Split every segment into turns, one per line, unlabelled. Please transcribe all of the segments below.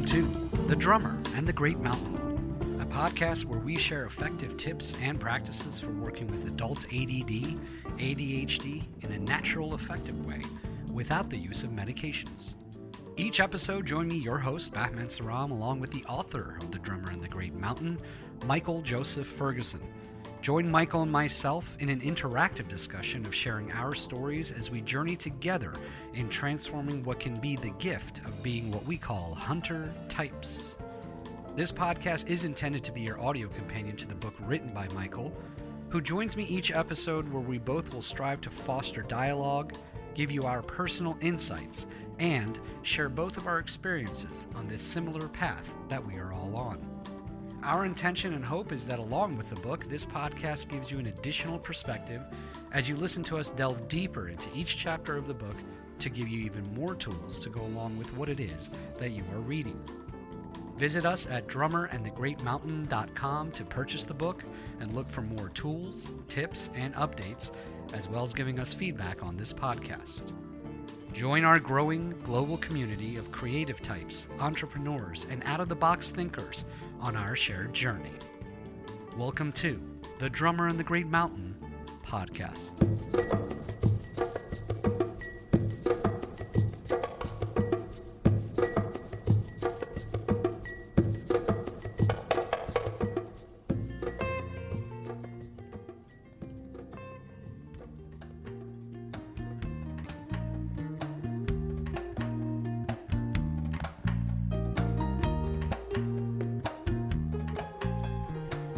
Welcome to The Drummer and the Great Mountain, a podcast where we share effective tips and practices for working with adult ADD, ADHD in a natural, effective way without the use of medications. Each episode, join me, your host, Bahman Sarram, along with the author of The Drummer and the Great Mountain, Michael Joseph Ferguson. Join Michael and myself in an interactive discussion of sharing our stories as we journey together in transforming what can be the gift of being what we call hunter types. This podcast is intended to be your audio companion to the book written by Michael, who joins me each episode where we both will strive to foster dialogue, give you our personal insights, and share both of our experiences on this similar path that we are all on. Our intention and hope is that along with the book, this podcast gives you an additional perspective as you listen to us delve deeper into each chapter of the book to give you even more tools to go along with what it is that you are reading. Visit us at drummerandthegreatmountain.com to purchase the book and look for more tools, tips, and updates, as well as giving us feedback on this podcast. Join our growing global community of creative types, entrepreneurs, and out-of-the-box thinkers on our shared journey. Welcome to The Drummer and the Great Mountain podcast.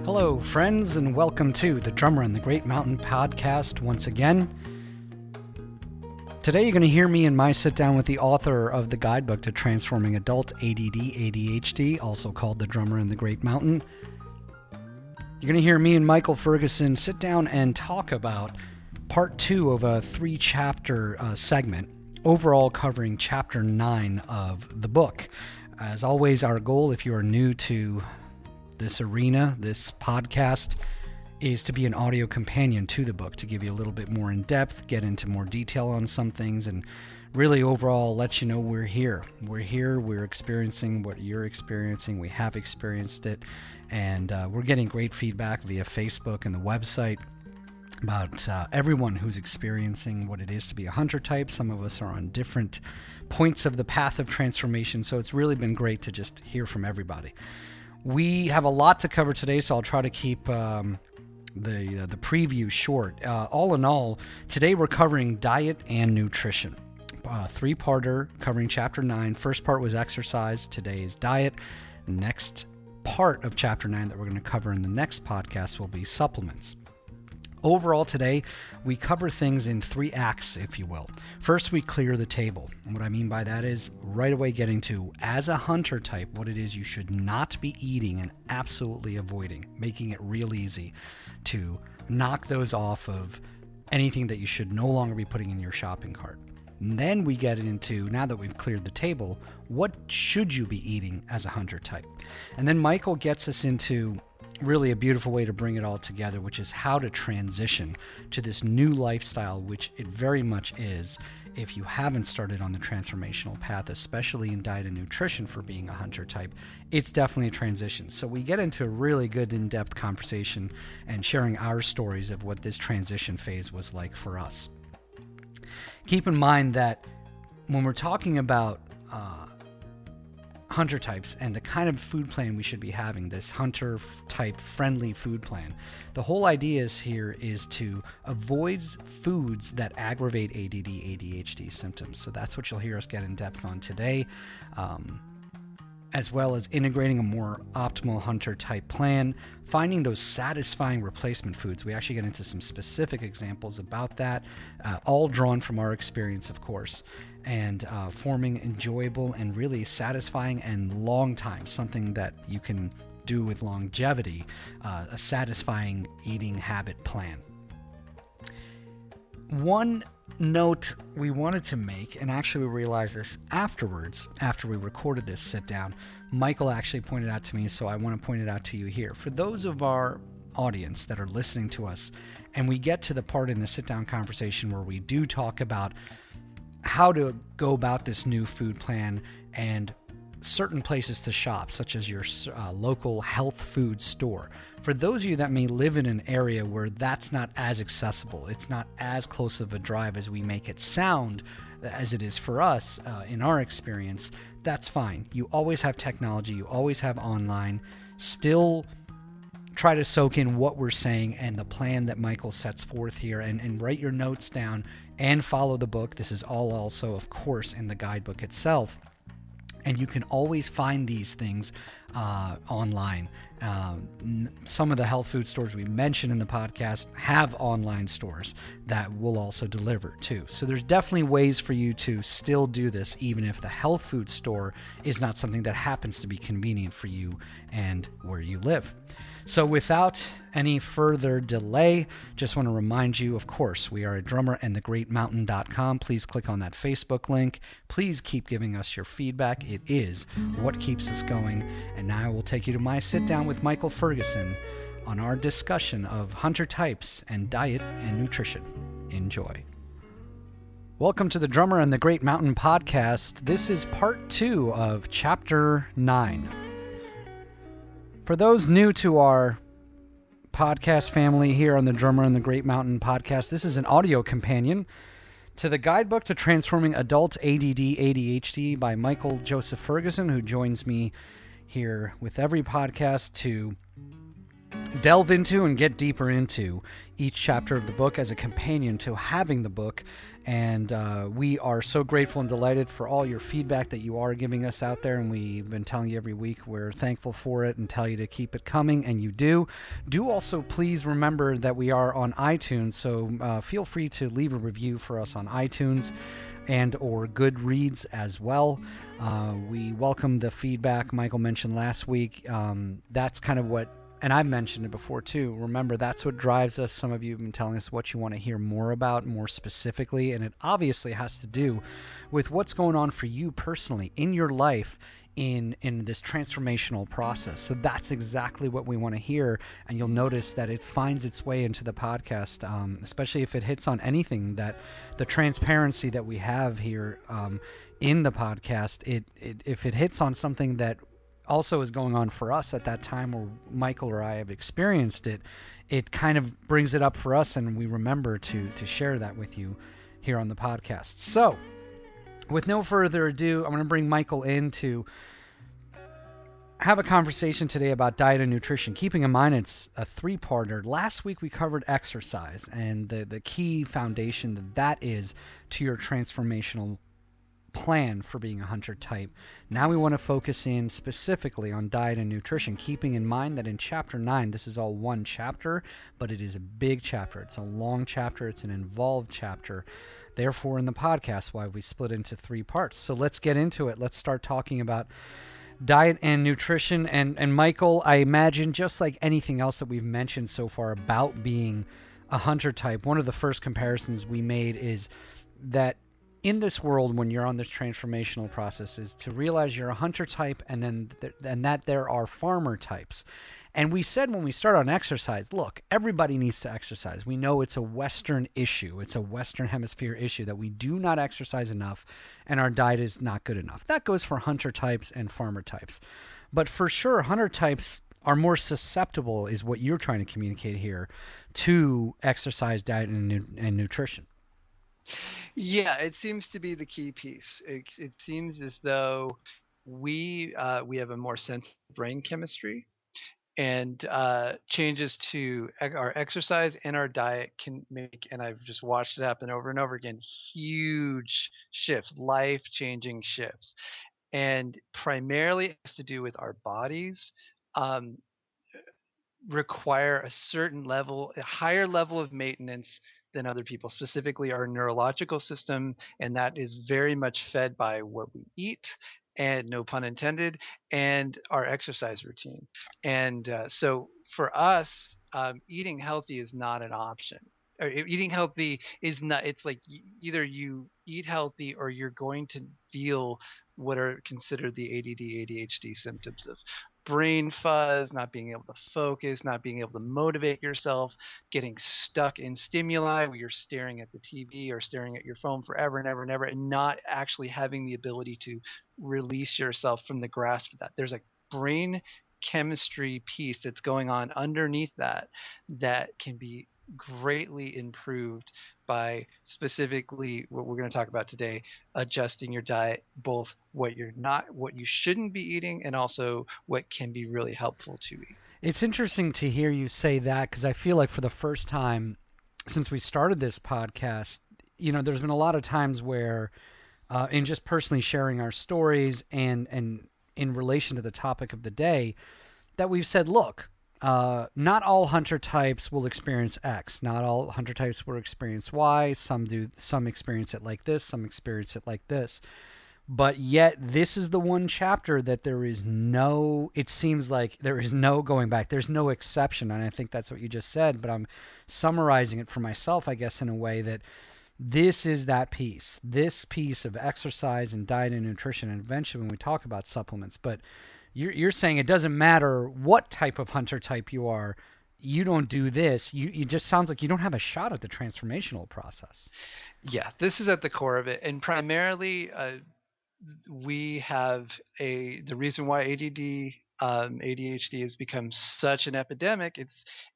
Hello, friends, and welcome to the Drummer and the Great Mountain podcast once again. Today you're going to hear me and my sit down with the author of the Guidebook to Transforming Adult ADD ADHD, also called The Drummer and the Great Mountain. You're going to hear me and Michael Ferguson sit down and talk about part 2 of a 3-chapter segment, overall covering chapter 9 of the book. As always, our goal, if you are new to this arena, this podcast, is to be an audio companion to the book, to give you a little bit more in depth, get into more detail on some things, and really overall let you know we're here. We're experiencing what you're experiencing. We have experienced it, and we're getting great feedback via Facebook and the website about everyone who's experiencing what it is to be a hunter type. Some of us are on different points of the path of transformation, so it's really been great to just hear from everybody. We have a lot to cover today, so I'll try to keep the preview short. All in all, today we're covering diet and nutrition. 3-parter covering chapter 9. First part was exercise. Today is diet. Next part of chapter 9 that we're going to cover in the next podcast will be supplements. Overall today, we cover things in 3 acts, if you will. First, we clear the table. And what I mean by that is right away getting to, as a hunter type, what it is you should not be eating and absolutely avoiding, making it real easy to knock those off of anything that you should no longer be putting in your shopping cart. And then we get into, now that we've cleared the table, what should you be eating as a hunter type? And then Michael gets us into really a beautiful way to bring it all together, which is how to transition to this new lifestyle, which it very much is if you haven't started on the transformational path, especially in diet and nutrition for being a hunter type. It's definitely a transition. So we get into a really good in-depth conversation and sharing our stories of what this transition phase was like for us. Keep in mind that when we're talking about hunter types and the kind of food plan we should be having, this hunter type friendly food plan, the whole idea is to avoid foods that aggravate ADD ADHD symptoms. So that's what you'll hear us get in depth on today, as well as integrating a more optimal hunter type plan, finding those satisfying replacement foods. We actually get into some specific examples about that, all drawn from our experience, of course, and forming enjoyable and really satisfying and long time, something that you can do with longevity, a satisfying eating habit plan. One note we wanted to make, and actually we realized this afterwards, after we recorded this sit down, Michael actually pointed out to me, so I want to point it out to you here. For those of our audience that are listening to us, and we get to the part in the sit down conversation where we do talk about how to go about this new food plan and certain places to shop, such as your local health food store. For those of you that may live in an area where that's not as accessible, it's not as close of a drive as we make it sound, as it is for us in our experience, that's fine. You always have technology, you always have online. Still try to soak in what we're saying and the plan that Michael sets forth here, and write your notes down and follow the book. This is all also, of course, in the guidebook itself. And you can always find these things online. Some of the health food stores we mentioned in the podcast have online stores that will also deliver too. So there's definitely ways for you to still do this, even if the health food store is not something that happens to be convenient for you and where you live. So without any further delay, just want to remind you, of course, we are at drummerandthegreatmountain.com. Please click on that Facebook link. Please keep giving us your feedback. It is what keeps us going. And now I will take you to my sit down with Michael Ferguson on our discussion of hunter types and diet and nutrition. Enjoy. Welcome to the Drummer and the Great Mountain podcast. This is part 2 of chapter 9. For those new to our podcast family here on the Drummer and the Great Mountain podcast, this is an audio companion to the Guidebook to Transforming Adult ADD ADHD by Michael Joseph Ferguson, who joins me here with every podcast to delve into and get deeper into each chapter of the book as a companion to having the book. And we are so grateful and delighted for all your feedback that you are giving us out there. And we've been telling you every week we're thankful for it and tell you to keep it coming. And you do. Do also please remember that we are on iTunes. So feel free to leave a review for us on iTunes and or Goodreads as well. We welcome the feedback Michael mentioned last week. That's kind of what, and I've mentioned it before too, remember that's what drives us. Some of you have been telling us what you want to hear more about, more specifically, and it obviously has to do with what's going on for you personally in your life in this transformational process. So that's exactly what we want to hear, and you'll notice that it finds its way into the podcast, especially if it hits on anything that the transparency that we have here in the podcast, if it hits on something that also is going on for us at that time where Michael or I have experienced it, it kind of brings it up for us, and we remember to share that with you here on the podcast. So with no further ado, I'm going to bring Michael in to have a conversation today about diet and nutrition. Keeping in mind it's a 3-parter. Last week we covered exercise and the key foundation that is to your transformational plan for being a hunter type. Now we want to focus in specifically on diet and nutrition, keeping in mind that in chapter 9, this is all one chapter, but it is a big chapter. It's a long chapter. It's an involved chapter. Therefore, in the podcast, why we split into 3 parts. So let's get into it. Let's start talking about diet and nutrition. And Michael, I imagine just like anything else that we've mentioned so far about being a hunter type, one of the first comparisons we made is that in this world, when you're on this transformational process, is to realize you're a hunter type, and that there are farmer types. And we said when we start on exercise, look, everybody needs to exercise. We know it's a Western issue. It's a Western Hemisphere issue that we do not exercise enough, and our diet is not good enough. That goes for hunter types and farmer types. But for sure, hunter types are more susceptible, is what you're trying to communicate here, to exercise, diet, and nutrition.
Yeah, it seems to be the key piece. It seems as though we have a more sensitive brain chemistry, and changes to our exercise and our diet can make, and I've just watched it happen over and over again, huge shifts, life-changing shifts, and primarily it has to do with our bodies. Um, Require a certain level, a higher level of maintenance than other people, specifically our neurological system, and that is very much fed by what we eat, and no pun intended, and our exercise routine. And so for us, eating healthy is not an option. or eating healthy is not, it's like either you eat healthy or you're going to feel what are considered the ADD ADHD symptoms of brain fuzz, not being able to focus, not being able to motivate yourself, getting stuck in stimuli where you're staring at the TV or staring at your phone forever and ever and ever, and not actually having the ability to release yourself from the grasp of that. There's a brain chemistry piece that's going on underneath that that can be greatly improved by specifically what we're going to talk about today, adjusting your diet, both what you shouldn't be eating and also what can be really helpful to eat.
It's interesting to hear you say that because I feel like for the first time since we started this podcast, there's been a lot of times where, in just personally sharing our stories and in relation to the topic of the day, that we've said, look, not all hunter types will experience X. Not all hunter types will experience Y. Some do. Some experience it like this. Some experience it like this. But yet, this is the one chapter that there is no, it seems like there is no going back. There's no exception. And I think that's what you just said. But I'm summarizing it for myself, I guess, in a way that this is that piece. This piece of exercise and diet and nutrition. And eventually, when we talk about supplements, but you're saying it doesn't matter what type of hunter type you are. You don't do this. You just sounds like you don't have a shot at the transformational process.
Yeah, this is at the core of it, and primarily we have the reason why ADD ADHD has become such an epidemic.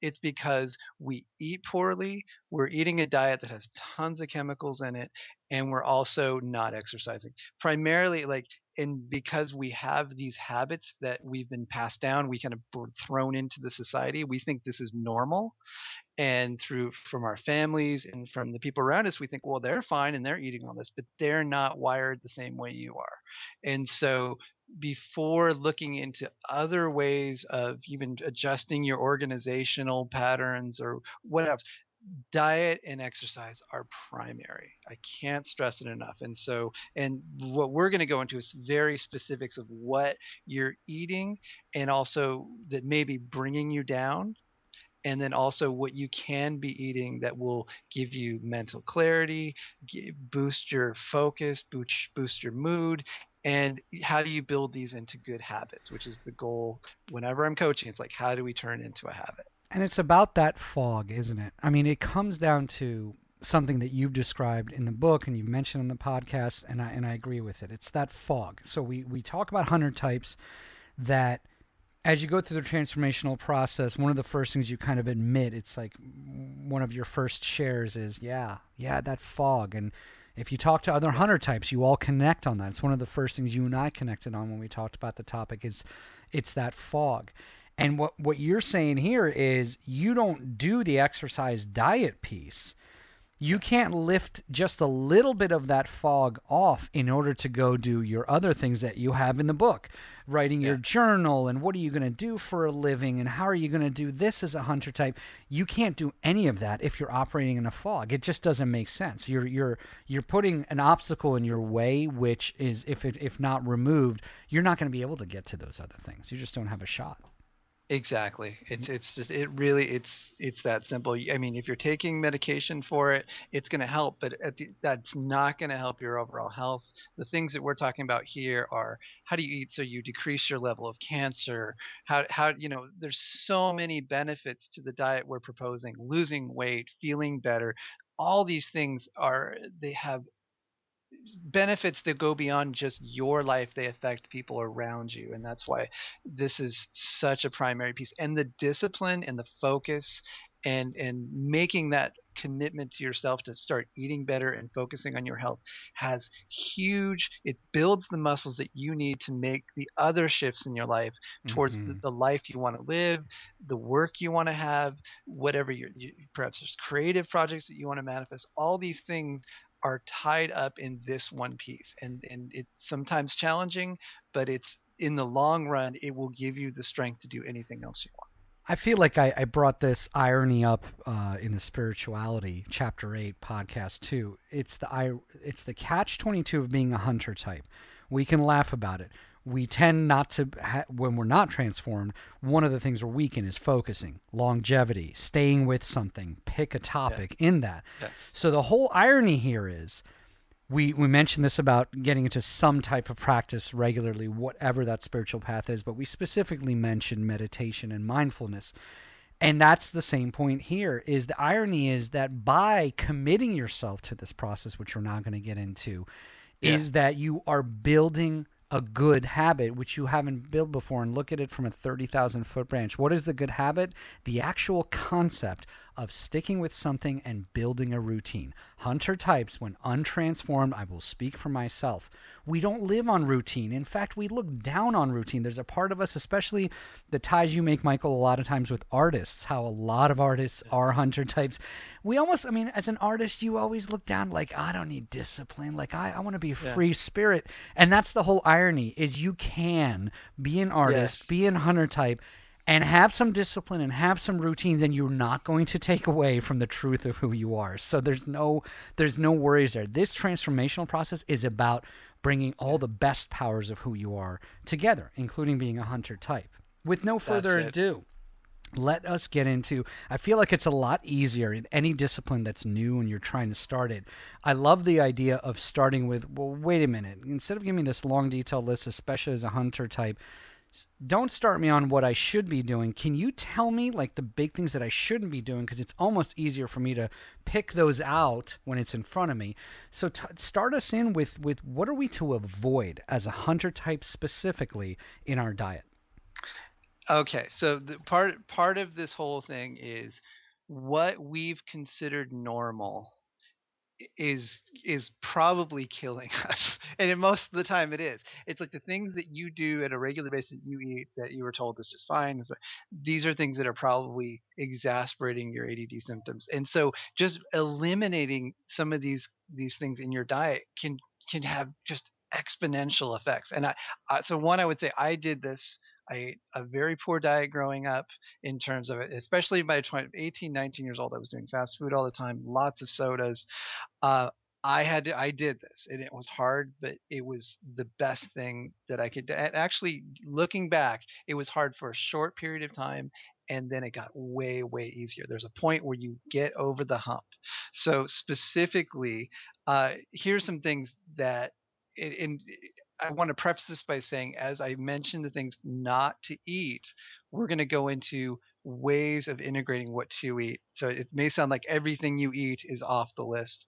It's because we eat poorly. We're eating a diet that has tons of chemicals in it, and we're also not exercising. Primarily, like, and because we have these habits that we've been passed down, we kind of were thrown into the society. We think this is normal, and through from our families and from the people around us, we think, well, they're fine and they're eating all this, but they're not wired the same way you are. And so before looking into other ways of even adjusting your organizational patterns or whatever, diet and exercise are primary. I can't stress it enough. And so, and what we're going to go into is very specifics of what you're eating, and also that may be bringing you down, and then also what you can be eating that will give you mental clarity, boost your focus, boost your mood, and how do you build these into good habits, which is the goal. Whenever I'm coaching, it's like, how do we turn it into a habit?
And it's about that fog, isn't it? I mean, it comes down to something that you've described in the book and you've mentioned in the podcast, and I agree with it. It's that fog. So we talk about hunter types that as you go through the transformational process, one of the first things you kind of admit, it's like one of your first shares is, yeah, that fog. And if you talk to other hunter types, you all connect on that. It's one of the first things you and I connected on when we talked about the topic is it's that fog. And what you're saying here is you don't do the exercise diet piece. You can't lift just a little bit of that fog off in order to go do your other things that you have in the book, writing your journal and what are you going to do for a living and how are you going to do this as a hunter type. You can't do any of that if you're operating in a fog. It just doesn't make sense. You're putting an obstacle in your way, which is if not removed, you're not going to be able to get to those other things. You just don't have a shot.
Exactly. It's just, it really, it's that simple. I mean, if you're taking medication for it, it's going to help, but that's not going to help your overall health. The things that we're talking about here are how do you eat so you decrease your level of cancer? How there's so many benefits to the diet we're proposing. Losing weight, feeling better, all these things they have benefits that go beyond just your life. They affect people around you, and that's why this is such a primary piece. And the discipline and the focus and making that commitment to yourself to start eating better and focusing on your health has huge, it builds the muscles that you need to make the other shifts in your life towards
Mm-hmm.
the life you want to live, the work you want to have, whatever perhaps there's creative projects that you want to manifest. All these things are tied up in this one piece, and it's sometimes challenging, but it's in the long run it will give you the strength to do anything else you want.
I feel like I brought this irony up in the spirituality chapter 8 podcast 2. It's the catch 22 of being a hunter type. We can laugh about it. we tend not to, when we're not transformed, one of the things we're weak in is focusing, longevity, staying with something, pick a
Yeah.
topic in that.
Yeah.
So the whole irony here is we mentioned this about getting into some type of practice regularly, whatever that spiritual path is, but we specifically mentioned meditation and mindfulness. And that's the same point here. Is the irony is that by committing yourself to this process, which we're not going to get into,
Yeah.
is that you are building a good habit which you haven't built before. And look at it from a 30,000-foot branch. What is the good habit? The actual concept of sticking with something and building a routine. Hunter types, when untransformed, I will speak for myself, we don't live on routine. In fact, we look down on routine. There's a part of us, especially the ties you make, Michael, a lot of times with artists, how a lot of artists are hunter types. We almost, I mean, as an artist, you always look down like, I don't need discipline. Like, I want to be a free spirit. And that's the whole irony, is you can be an artist, be a hunter type, and have some discipline and have some routines, and you're not going to take away from the truth of who you are. So there's no worries there. This transformational process is about bringing all the best powers of who you are together, including being a hunter type. With no further ado, let us get into, I feel like it's a lot easier in any discipline that's new and you're trying to start it. I love the idea of starting with, well, wait a minute. Instead of giving me this long detailed list, especially as a hunter type, don't start me on what I should be doing. Can you tell me like the big things that I shouldn't be doing? Because it's almost easier for me to pick those out when it's in front of me. So start us in with what are we to avoid as a hunter type specifically in our diet?
Okay, so the part of this whole thing is what we've considered normal is is probably killing us, and most of the time it is. It's like the things that you do at a regular basis that you eat that you were told is just fine. These are things that are probably exasperating your ADD symptoms, and so just eliminating some of these things in your diet can have just exponential effects. And so one, I would say I did this. I ate a very poor diet growing up in terms of it, especially by 18, 19 years old. I was doing fast food all the time, lots of sodas. uh, I did this, and it was hard, but it was the best thing that I could do. And actually, looking back, it was hard for a short period of time, and then it got way, way easier. There's a point where you get over the hump. So specifically, here's some things that, in I want to preface this by saying, as I mentioned the things not to eat, we're going to go into ways of integrating what to eat. So it may sound like everything you eat is off the list.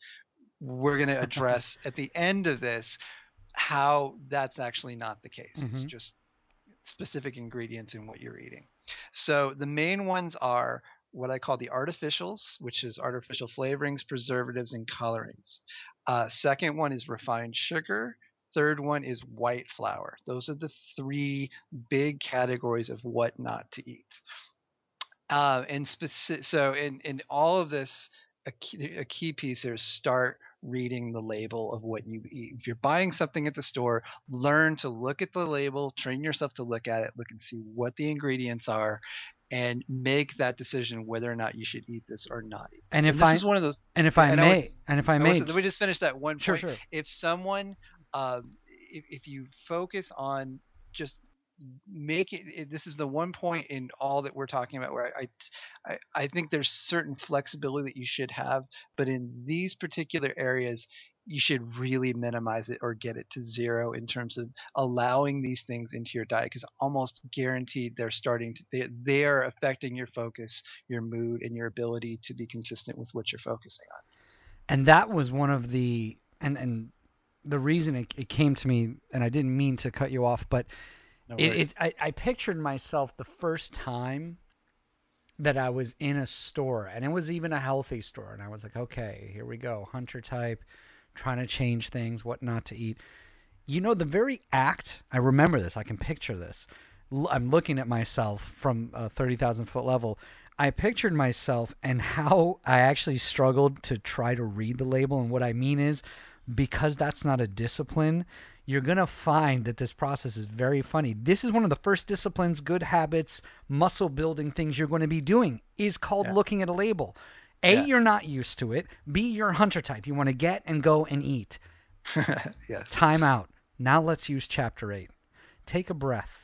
We're going to address at the end of this how that's actually not the case. It's
Mm-hmm.
just specific ingredients in what you're eating. So the main ones are what I call the artificials, which is artificial flavorings, preservatives, and colorings. Second one is refined sugar. Third one is white flour. Those are the three big categories of what not to eat. And specific, so in all of this, a key piece here is start reading the label of what you eat. If you're buying something at the store, learn to look at the label, train yourself to look at it, look and see what the ingredients are, and make that decision whether or not you should eat this or not eat
And
this.
if
And this
I
is one of those.
and if
Yeah,
I may and if I may,
let me just finish that one
sure,
point.
sure.
If someone, if you focus on just make it, this is the one point in all that we're talking about where I think there's certain flexibility that you should have, but in these particular areas you should really minimize it or get it to zero in terms of allowing these things into your diet, because almost guaranteed they're starting to they are affecting your focus, your mood, and your ability to be consistent with what you're focusing on.
And that was one of the and the reason it came to me, and I didn't mean to cut you off, but
No worries.
I pictured myself the first time that I was in a store, and it was even a healthy store, and I was like, okay, here we go, hunter type, trying to change things, what not to eat. You know, the very act, I remember this, I can picture this. I'm looking at myself from a 30,000-foot level. I pictured myself and how I actually struggled to try to read the label. And what I mean is, because that's not a discipline, you're going to find that this process is very funny. This is one of the first disciplines, good habits, muscle building things you're going to be doing is called looking at a label. A, you're not used to it. B, you're a hunter type. You want to get and go and eat.
Yes.
Time out. Now let's use chapter 8. take a breath.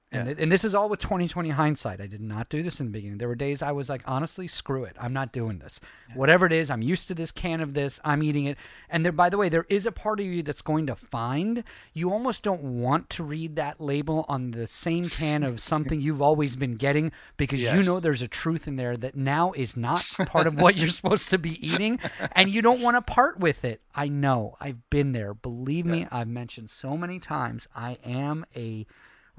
And,
Yeah.
and this is all with 2020 hindsight. I did not do this in the beginning. There were days I was like, honestly, screw it. I'm not doing this.
Yeah.
Whatever it is, I'm used to this can of this. I'm eating it. And there, by the way, there is a part of you that's going to find you almost don't want to read that label on the same can of something you've always been getting because
Yes.
you know there's a truth in there that now is not part of what you're supposed to be eating, and you don't want to part with it. I know. I've been there. Believe
Yeah.
me, I've mentioned so many times I am a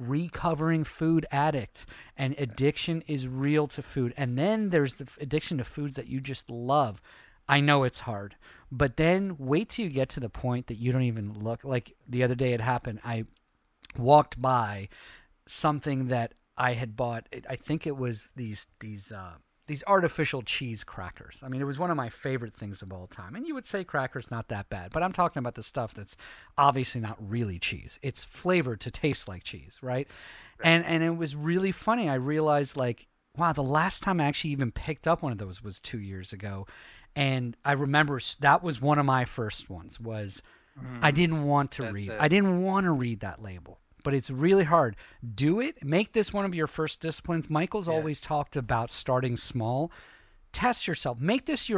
recovering food addict, and addiction is real to food. And then there's the addiction to foods that you just love. I know it's hard, but then wait till you get to the point that you don't even look. Like the other day it happened, I walked by something that I had bought. I think it was these artificial cheese crackers. I mean, it was one of my favorite things of all time. And you would say crackers not that bad, but I'm talking about the stuff that's obviously not really cheese. It's flavored to taste like cheese, right?
Right.
And it was really funny. I realized like, wow, the last time I actually even picked up one of those was 2 years ago. And I remember that was one of my first ones was I
Mm,
didn't want to
that's
read.
it.
I didn't want to read that label, but it's really hard. Do it. Make this one of your first disciplines. Michael's
Yeah.
always talked about starting small. Test yourself. Make this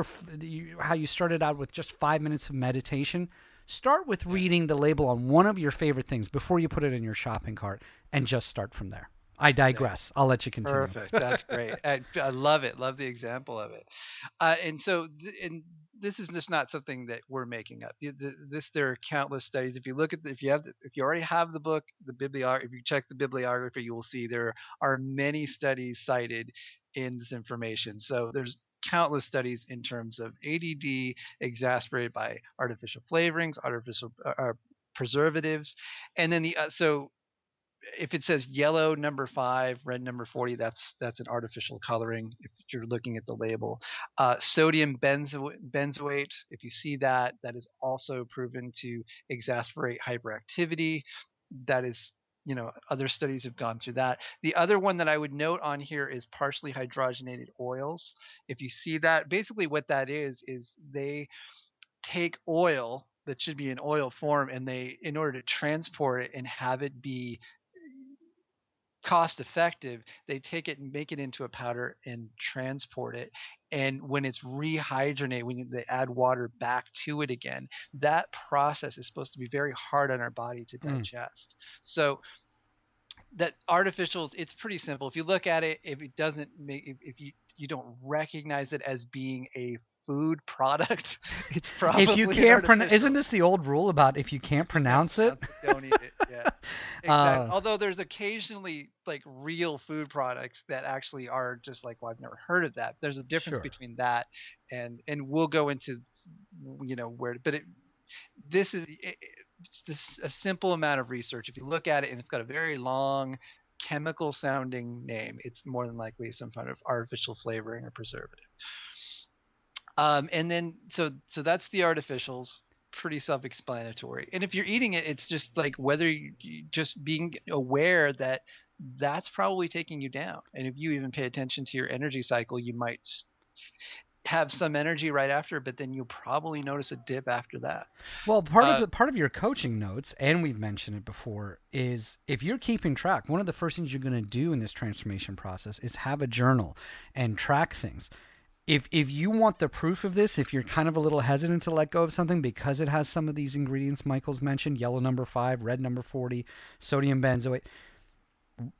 how you started out with just 5 minutes of meditation. Start with
Yeah.
reading the label on one of your favorite things before you put it in your shopping cart, and just start from there. I
There you
digress. I'll let you
go.
continue.
Perfect. That's great. I love it. Love the example of it. And so, and this is just not something that we're making up. This there are countless studies. If you look at if you have if you already have the book, the bibliography, if you check the bibliography, you will see there are many studies cited in this information. So there's countless studies in terms of ADD exacerbated by artificial flavorings, artificial preservatives, and then the so if it says yellow number 5, red number 40, that's an artificial coloring. If you're looking at the label, sodium benzoate, if you see that, that is also proven to exacerbate hyperactivity. That is, other studies have gone through that. The other one that I would note on here is partially hydrogenated oils. If you see that, basically what that is they take oil that should be in oil form and they in order to transport it and have it be cost effective, they take it and make it into a powder and transport it. And when it's rehydrated, when they add water back to it again, that process is supposed to be very hard on our body to
Mm.
digest. So that artificials, it's pretty simple. If you look at it, if it doesn't make, if you don't recognize it as being a food product, it's
If you
probably an
can't pronounce, isn't
artificial.
this the old rule about if you can't
If you can't
pronounce it?
pronounce it, don't eat it. Yeah, exactly.
uh,
Although there's occasionally like real food products that actually are just like, well, I've never heard of that. There's a difference
sure.
between that and we'll go into where, but this is it's just a simple amount of research. If you look at it and it's got a very long chemical sounding name, it's more than likely some kind of artificial flavoring or preservative. And then so that's the artificials, pretty self-explanatory. And if you're eating it, it's just like whether you just being aware that that's probably taking you down. And if you even pay attention to your energy cycle, you might have some energy right after, but then you'll probably notice a dip after that.
Well, part of
Uh,
the part of your coaching notes, and we've mentioned it before, is if you're keeping track, one of the first things you're going to do in this transformation process is have a journal and track things. If you want the proof of this, if you're kind of a little hesitant to let go of something because it has some of these ingredients Michael's mentioned, yellow number 5, red number 40, sodium benzoate,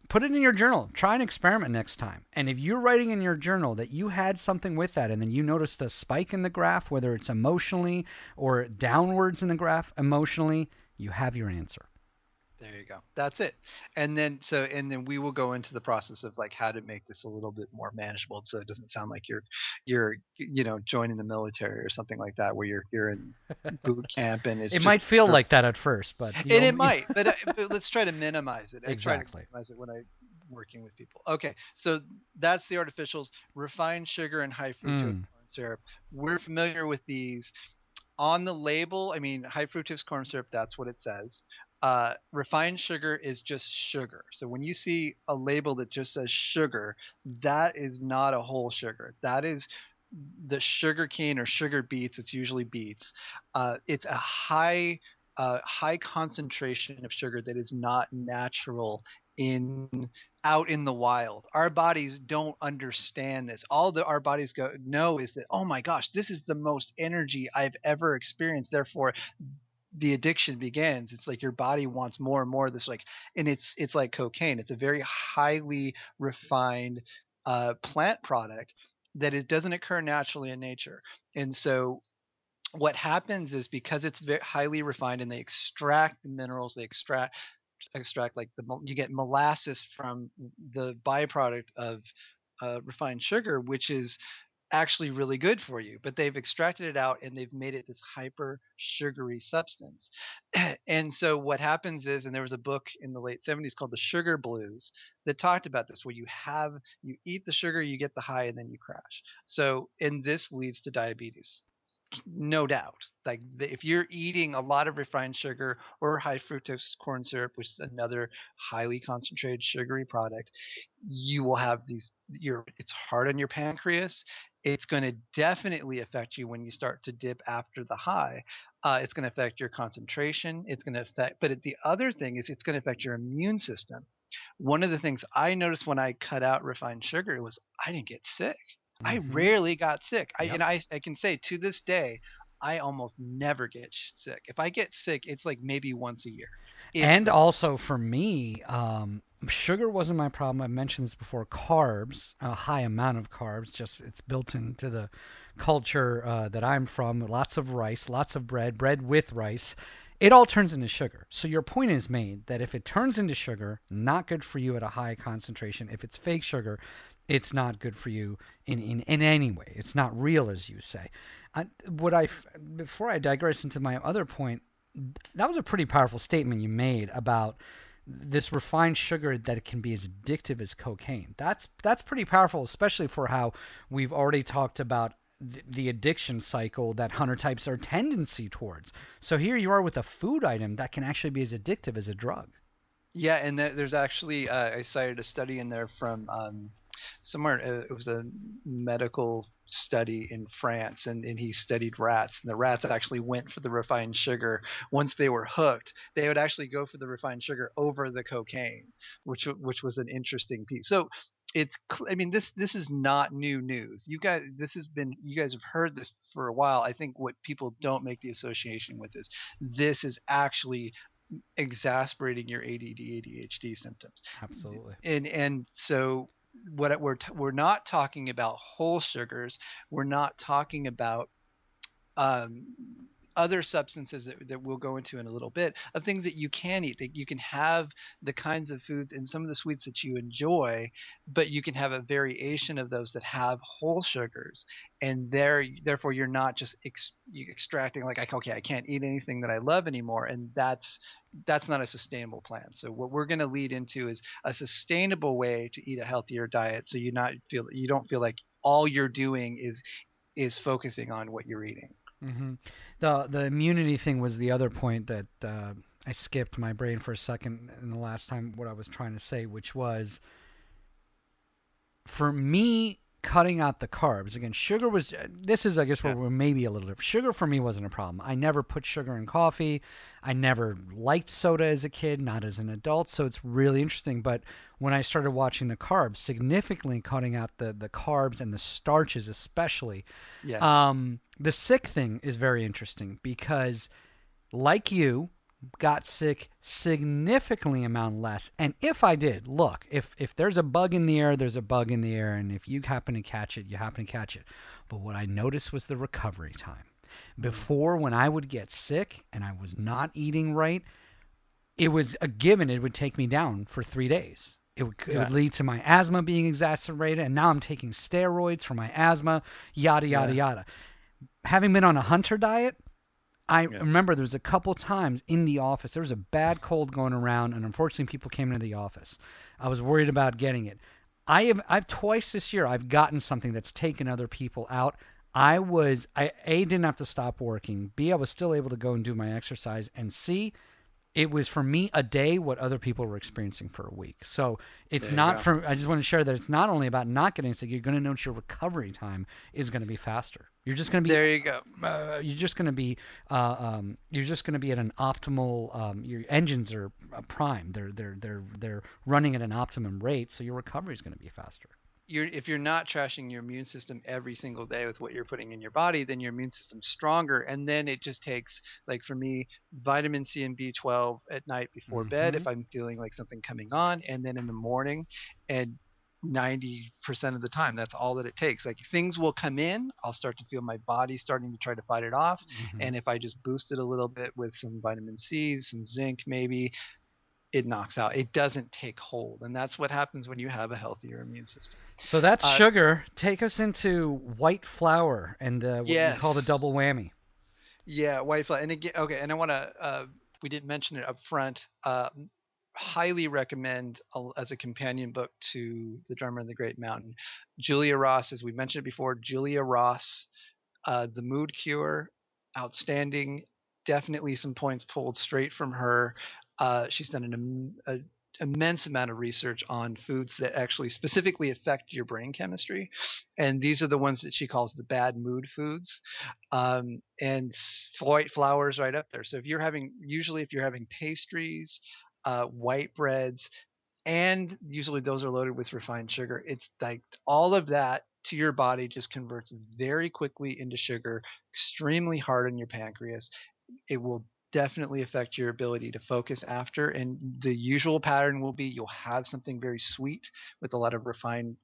put it in your journal. Try an experiment next time. And if you're writing in your journal that you had something with that and then you noticed a spike in the graph, whether it's emotionally or downwards in the graph emotionally, you have your answer.
There you go. That's it. And then we will go into the process of like how to make this a little bit more manageable so it doesn't sound like you're joining the military or something like that where you're in boot camp and it's
It
just
might feel like that at first, but
and it might, but let's try to minimize it. I try to
exactly.
minimize it when I'm working with people. Okay, so that's the artificials, refined sugar and high fructose
Mm.
corn syrup. We're familiar with these on the label. I mean, high fructose corn syrup, that's what it says. Refined sugar is just sugar. So when you see a label that just says sugar, that is not a whole sugar. That is the sugar cane or sugar beets. It's usually beets. It's a high high concentration of sugar that is not natural in out in the wild. Our bodies don't understand this. Our bodies know is that, oh my gosh, this is the most energy I've ever experienced. Therefore, the addiction begins. It's like your body wants more and more of this, like, and it's like cocaine. It's a very highly refined plant product that it doesn't occur naturally in nature. And so what happens is, because it's very highly refined and they extract the minerals, they extract like you get molasses from the byproduct of refined sugar, which is actually really good for you, but they've extracted it out and they've made it this hyper sugary substance. And so what happens is, and there was a book in the late 70s called The Sugar Blues that talked about this, where you eat the sugar, you get the high, and then you crash. So, and this leads to diabetes, no doubt. Like, if you're eating a lot of refined sugar or high fructose corn syrup, which is another highly concentrated sugary product, you will have it's hard on your pancreas. It's going to definitely affect you when you start to dip after the high. It's going to affect your concentration. It's going to affect, but the other thing is, it's going to affect your immune system. One of the things I noticed when I cut out refined sugar was I didn't get sick. I
Mm-hmm.
rarely got sick.
Yep.
I can say to this day, I almost never get sick. If I get sick, it's like maybe once a year, if
And
that.
also for me, sugar wasn't my problem. I've mentioned this before. Carbs, a high amount of carbs, just it's built into the culture that I'm from. Lots of rice, lots of bread, bread with rice. It all turns into sugar. So your point is made that if it turns into sugar, not good for you at a high concentration. If it's fake sugar, it's not good for you in any way. It's not real, as you say. What I Before I digress into my other point, that was a pretty powerful statement you made about this refined sugar, that it can be as addictive as cocaine. That's pretty powerful, especially for how we've already talked about the addiction cycle that hunter types are a tendency towards. So here you are with a food item that can actually be as addictive as a drug.
Yeah, and there's actually I cited a study in there from somewhere. It was a medical study in France, and he studied rats, and the rats actually went for the refined sugar once they were hooked. They would actually go for the refined sugar over the cocaine, which was an interesting piece. So I mean, this is not new news. You guys have heard this for a while. I think what people don't make the association with is this is actually exasperating your ADD ADHD symptoms.
Absolutely.
And so we're not talking about whole sugars. We're not talking about um, other substances that we'll go into in a little bit, of things that you can eat, that you can have the kinds of foods and some of the sweets that you enjoy, but you can have a variation of those that have whole sugars, and therefore you're not just extracting, like, okay, I can't eat anything that I love anymore, and that's not a sustainable plan. So what we're going to lead into is a sustainable way to eat a healthier diet, so you don't feel like all you're doing is focusing on what you're eating.
Hmm. The immunity thing was the other point that I skipped my brain for a second in the last time what I was trying to say, which was for me cutting out the carbs. Again, sugar was this is I guess where
Yeah.
we're maybe a little different. Sugar for me wasn't a problem. I never put sugar in coffee. I never liked soda as a kid, not as an adult. So it's really interesting. But when I started watching the carbs, significantly cutting out the carbs and the starches especially,
Yeah.
the sick thing is very interesting because, like you, got sick significantly amount less. And if I did, look, if there's a bug in the air, there's a bug in the air, and if you happen to catch it, you happen to catch it. But what I noticed was the recovery time.
Mm.
Before, when I would get sick and I was not eating right, it was a given it would take me down for 3 days. It would
Yeah.
lead to my asthma being exacerbated, and now I'm taking steroids for my asthma, yada, yada,
Yeah.
yada. Having been on a hunter diet, I
Yeah.
remember there was a couple times in the office. There was a bad cold going around, and unfortunately, people came into the office. I was worried about getting it. I've twice this year I've gotten something that's taken other people out. I A, didn't have to stop working. B, I was still able to go and do my exercise, and C, It was for me a day what other people were experiencing for a week. So it's
There you
not
go.
for, I just want to share that it's not only about not getting sick. You're going to notice your recovery time is going to be faster. You're just going to be,
There you go.
you're just going to be at an optimal. Your engines are primed. They're running at an optimum rate, so your recovery is going to be faster.
If you're not trashing your immune system every single day with what you're putting in your body, then your immune system's stronger. And then it just takes, like for me, vitamin C and B12 at night before bed
Mm-hmm.
if I'm feeling like something coming on, and then in the morning. And 90% of the time, that's all that it takes. Like things will come in, I'll start to feel my body starting to try to fight it off.
Mm-hmm.
And if I just boost it a little bit with some vitamin C, some zinc, maybe, it knocks out. It doesn't take hold. And that's what happens when you have a healthier immune system.
So that's
Uh,
sugar. Take us into white flour and what we
yes.
call the double whammy.
Yeah, white flag. And again, okay, and I want to, we didn't mention it up front. Highly recommend as a companion book to The Drummer in the Great Mountain. Julia Ross, as we mentioned before, Julia Ross, The Mood Cure, outstanding. Definitely some points pulled straight from her. She's done an immense amount of research on foods that actually specifically affect your brain chemistry, and these are the ones that she calls the bad mood foods. And white flour is right up there. So if you're having, usually if you're having pastries, white breads, and usually those are loaded with refined sugar. It's like all of that to your body just converts very quickly into sugar, extremely hard on your pancreas. It will definitely affect your ability to focus after. And the usual pattern will be you'll have something very sweet with a lot of refined,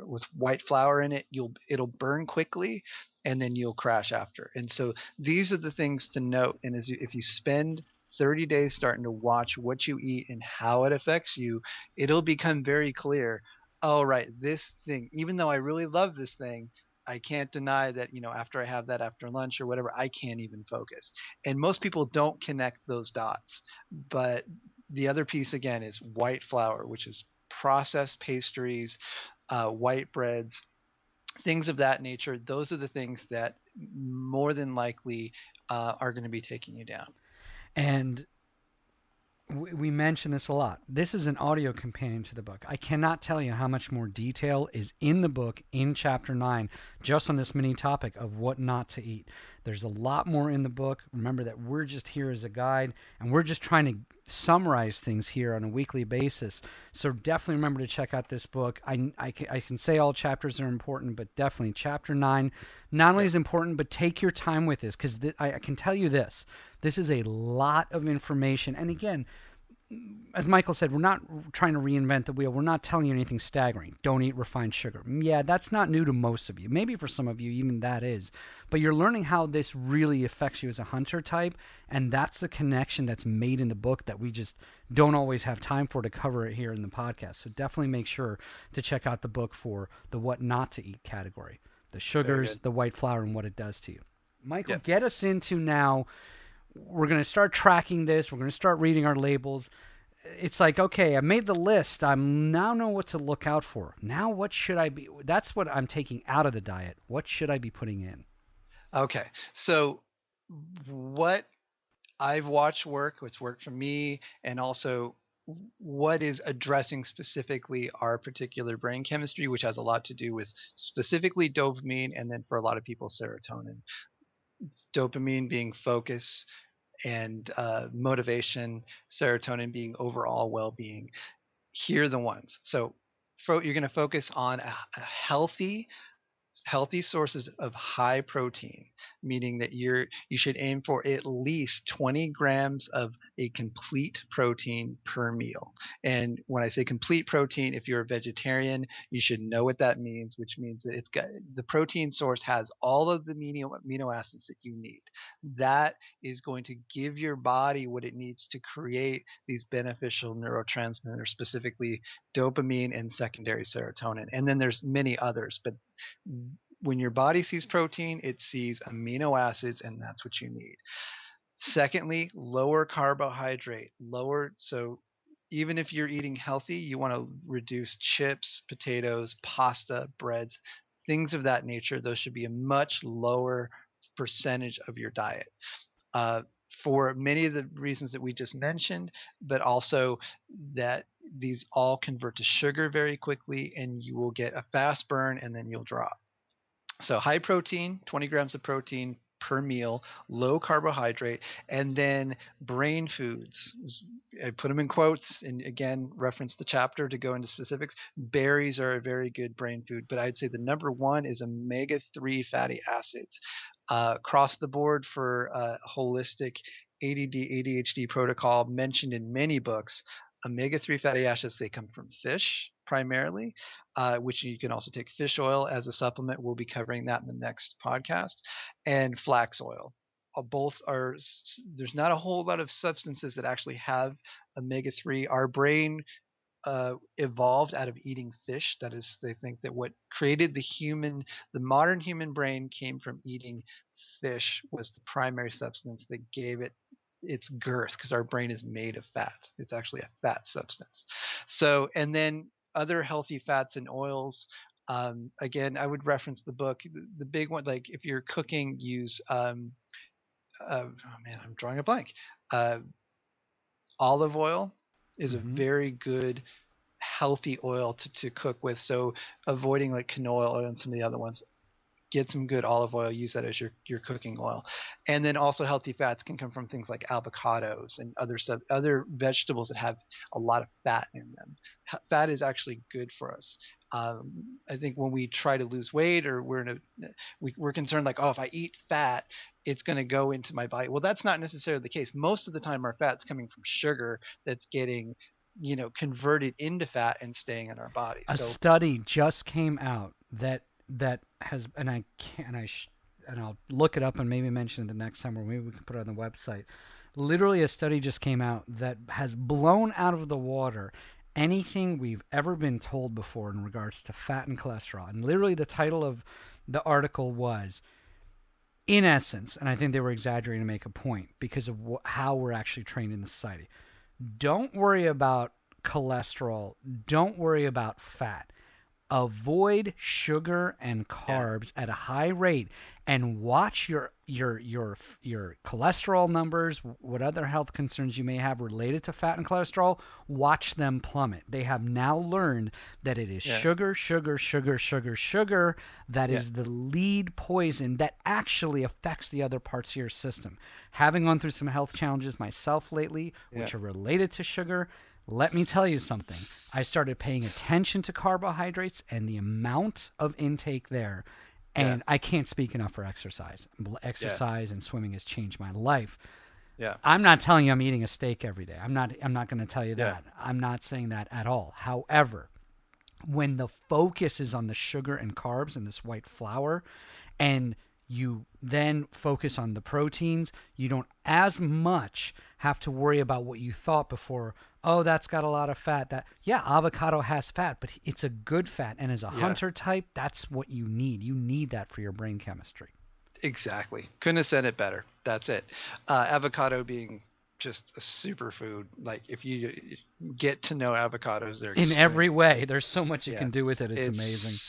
with white flour in it. It'll burn quickly, and then you'll crash after. And so these are the things to note. And if you spend 30 days starting to watch what you eat and how it affects you, it'll become very clear. Oh, right, this thing, even though I really love this thing, I can't deny that, after I have that after lunch or whatever, I can't even focus. And most people don't connect those dots. But the other piece, again, is white flour, which is processed pastries, white breads, things of that nature. Those are the things that more than likely are going to be taking you down.
And we mention this a lot. This is an audio companion to the book. I cannot tell you how much more detail is in the book in chapter 9 just on this mini topic of what not to eat. There's a lot more in the book. Remember that we're just here as a guide and we're just trying to summarize things here on a weekly basis. So definitely remember to check out this book. I can say all chapters are important, but definitely chapter 9 not only
Yep.
is important, but take your time with this because I can tell you this. This is a lot of information. And again, as Michael said, we're not trying to reinvent the wheel. We're not telling you anything staggering. Don't eat refined sugar. Yeah, that's not new to most of you. Maybe for some of you, even that is. But you're learning how this really affects you as a hunter type. And that's the connection that's made in the book that we just don't always have time for to cover it here in the podcast. So definitely make sure to check out the book for the what not to eat category, the
Very
sugars,
good.
the white flour, and what it does to you. Michael,
Yep.
get us into now. We're going to start tracking this. We're going to start reading our labels. It's like, okay, I made the list. I now know what to look out for. Now, what should I be? That's what I'm taking out of the diet. What should I be putting in?
Okay. So what I've watched work, what's worked for me, and also what is addressing specifically our particular brain chemistry, which has a lot to do with specifically dopamine, and then for a lot of people, serotonin. Dopamine being focus and motivation, serotonin being overall well being. Here are the ones. So you're going to focus on a healthy sources of high protein, meaning that you should aim for at least 20 grams of a complete protein per meal. And when I say complete protein, if you're a vegetarian, you should know what that means, which means that it's got the protein source has all of the amino acids that you need. That is going to give your body what it needs to create these beneficial neurotransmitters, specifically dopamine and secondary serotonin. And then there's many others, but when your body sees protein, it sees amino acids, and that's what you need. Secondly, lower carbohydrate, lower. So even if you're eating healthy, you want to reduce chips, potatoes, pasta, breads, things of that nature. Those should be a much lower percentage of your diet. Uh, for many of the reasons that we just mentioned, but also that these all convert to sugar very quickly, and you will get a fast burn and then you'll drop. So high protein, 20 grams of protein per meal, low carbohydrate, and then brain foods. I put them in quotes and again reference the chapter to go into specifics. Berries are a very good brain food, but I'd say the number one is omega-3 fatty acids. Across the board for holistic ADD ADHD protocol mentioned in many books, omega-3 fatty acids, they come from fish primarily, which you can also take fish oil as a supplement. We'll be covering that in the next podcast, and flax oil. Both are, there's not a whole lot of substances that actually have omega-3. Our brain evolved out of eating fish. That is, they think that what created the modern human brain came from eating fish, was the primary substance that gave it its girth, because our brain is made of fat. It's actually a fat substance. So, and then other healthy fats and oils. Again, I would reference the book. The big one, like if you're cooking, use oh man, I'm drawing a blank. Uh, Olive oil is a
Mm-hmm.
very good healthy oil to cook with. So avoiding like canola oil and some of the other ones, get some good olive oil, use that as your cooking oil. And then also healthy fats can come from things like avocados and other vegetables that have a lot of fat in them. Fat is actually good for us. I think when we try to lose weight, or we're concerned like, oh, if I eat fat, it's going to go into my body. Well, that's not necessarily the case. Most of the time, our fat's coming from sugar that's getting converted into fat and staying in our body.
A
So
study just came out that has, and I can and I sh- and I'll look it up and maybe mention it the next time, or maybe we can put it on the website. Literally, a study just came out that has blown out of the water anything we've ever been told before in regards to fat and cholesterol. And literally, the title of the article was, in essence, and I think they were exaggerating to make a point because of how we're actually trained in the society. Don't worry about cholesterol. Don't worry about fat. Avoid sugar and
yeah,
carbs at a high rate, and watch your cholesterol numbers, what other health concerns you may have related to fat and cholesterol, watch them plummet. They have now learned that it is
yeah,
sugar, sugar, sugar, sugar, sugar that
yeah,
is the lead poison that actually affects the other parts of your system. Having gone through some health challenges myself lately,
yeah,
which are related to sugar, let me tell you something. I started paying attention to carbohydrates and the amount of intake there.
yeah,
And I can't speak enough for exercise.
yeah,
Exercise and swimming has changed my life.
yeah,
I'm not telling you I'm eating a steak every day. I'm not going to tell you
yeah,
that. I'm not saying that at all. However, when the focus is on the sugar and carbs and this white flour, and you then focus on the proteins, you don't as much have to worry about what you thought before. Oh, that's got a lot of fat. That, yeah, avocado has fat, but it's a good fat, and as a
yeah.
hunter type, that's what you need. You need that for your brain chemistry.
Exactly. Couldn't have said it better. That's it. Avocado being just a superfood. Like if you get to know avocados, they're
In
extreme.
every way, there's so much you
Yeah,
can do with it. It's
it's
amazing.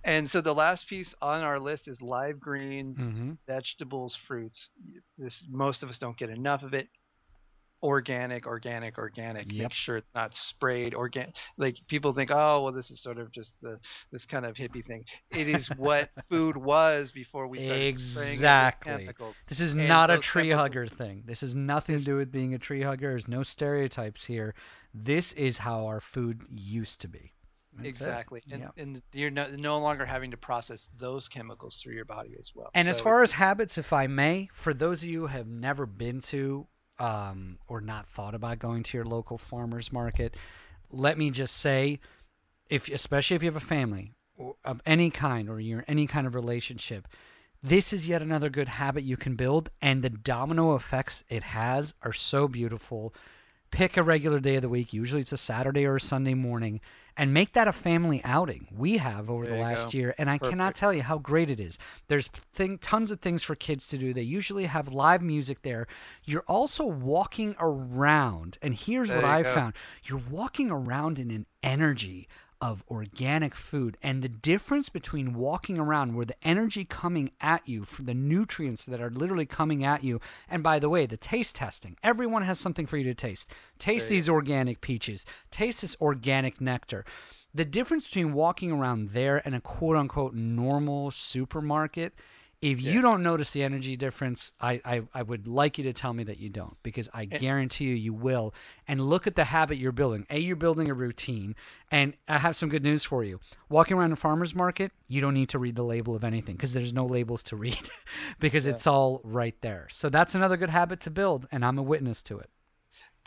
and so the last piece on our list is live greens,
Mm-hmm.
vegetables, fruits. This most of us don't get enough of it. Organic, organic, organic. Make
Yep.
sure it's not sprayed. Organic. Like people think, oh, well, this is sort of just this kind of hippie thing. It is what food was before we started spraying it with
Exactly.
chemicals,
This is
and
not a
those
tree
chemicals.
hugger thing. This has nothing to
This
do with being a tree hugger. There's no stereotypes here. This is how our food used to be. That's it.
exactly, and
Yep.
you're no longer having to process those chemicals through your body as well.
And as
So it,
far as habits, if I may, for those of you who have never been to or not thought about going to your local farmer's market, let me just say, if especially if you have a family of any kind, or you're in any kind of relationship, this is yet another good habit you can build, and the domino effects it has are so beautiful. Pick a regular day of the week. Usually it's a Saturday or a Sunday morning, and make that a family outing. We have over the
there you
last
go.
year, and I cannot
Perfect.
tell you how great it is. There's tons of things for kids to do. They usually have live music there. You're also walking around, and here's what
There you
I've
go.
found. You're walking around in an energy of organic food, and the difference between walking around where the energy coming at you for the nutrients that are literally coming at you. And by the way, the taste testing, everyone has something for you to taste. Taste
There you
these organic peaches, taste this organic nectar. The difference between walking around there and a quote unquote normal supermarket, if
go.
you don't notice the energy difference, I would like you to tell me that you don't, because I
Yeah.
guarantee you will. And look at the habit you're building. You're building a routine. And I have some good news for you. Walking around a farmer's market, you don't need to read the label of anything, because there's no labels to read because
Yeah.
it's all right there. So that's another good habit to build, and I'm a witness to it.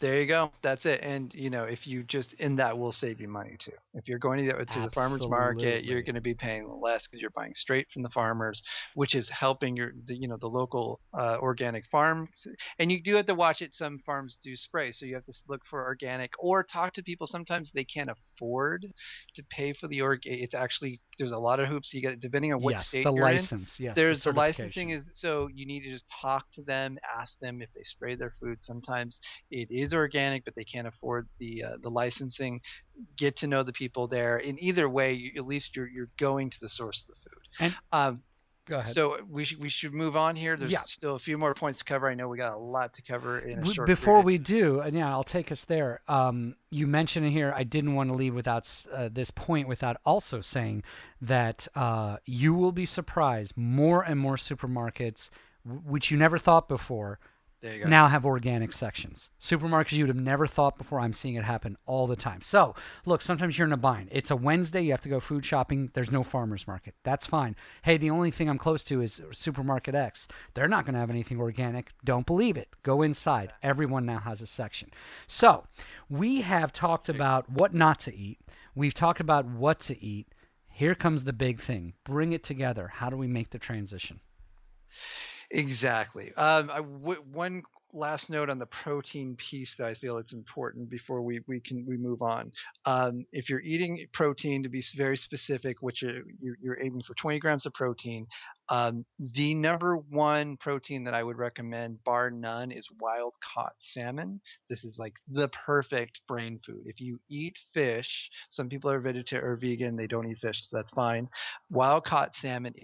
There you go. That's it. And if you just in that will save you money too. If you're going to the farmers market, you're
Absolutely.
going to be paying less because you're buying straight from the farmers, which is helping the local organic farm. And you do have to watch it. Some farms do spray, so you have to look for organic or talk to people. Sometimes they can't afford to pay for the It's actually there's a lot of hoops you get depending on what
Yes,
state
the
you're in.
license. Yes, the
There's the licensing
certification.
is so you need to just talk to them, ask them if they spray their food. Sometimes it is organic, but they can't afford the licensing. Get to know the people there. In either way, at least you're going to the source of the food.
And
Um,
go ahead.
so we should move on here. There's
Yeah.
still a few more points to cover. I know we got a lot to cover in a short
Before
period.
we do, and yeah, I'll take us there. You mentioned here, I didn't want to leave without this point without also saying that you will be surprised. More and more supermarkets, which you never thought before,
There you go.
now have organic sections. Supermarkets you would have never thought before. I'm seeing it happen all the time. So, look, sometimes you're in a bind. It's a Wednesday. You have to go food shopping. There's no farmer's market. That's fine. Hey, the only thing I'm close to is Supermarket X. They're not going to have anything organic. Don't believe it. Go inside. Everyone now has a section. So, we have talked about what not to eat. We've talked about what to eat. Here comes the big thing. Bring it together. How do we make the transition?
Exactly. One last note on the protein piece that I feel it's important before we move on. If you're eating protein, to be very specific, which you're aiming for 20 grams of protein. The number one protein that I would recommend, bar none, is wild caught salmon. This is like the perfect brain food. If you eat fish, some people are vegetarian or vegan, they don't eat fish, so that's fine. Wild caught salmon,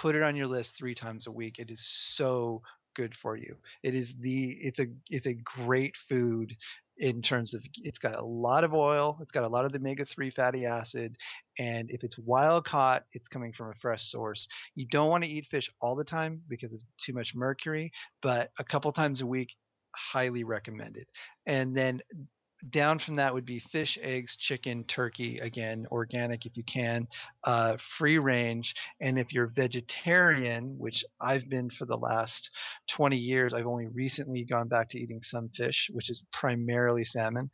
put it on your list 3 times a week. It is so good for you. It's a great food in terms of it's got a lot of oil, it's got a lot of the omega-3 fatty acid, and if it's wild caught, it's coming from a fresh source. You don't want to eat fish all the time because of too much mercury, but a couple times a week, highly recommended. And then down from that would be fish, eggs, chicken, turkey, again, organic if you can, free range. And if you're vegetarian, which I've been for the last 20 years, I've only recently gone back to eating some fish, which is primarily salmon.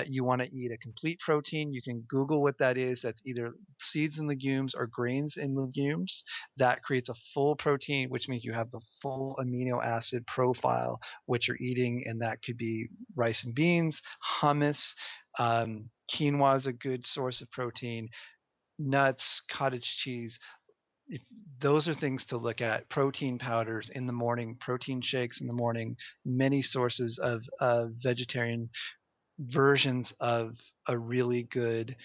You want to eat a complete protein. You can Google what that is. That's either seeds and legumes or grains and legumes. That creates a full protein, which means you have the full amino acid profile what you're eating, and that could be rice and beans, hummus. Quinoa is a good source of protein. Nuts, cottage cheese. If, those are things to look at. Protein powders in the morning, protein shakes in the morning, many sources of vegetarian versions of a really good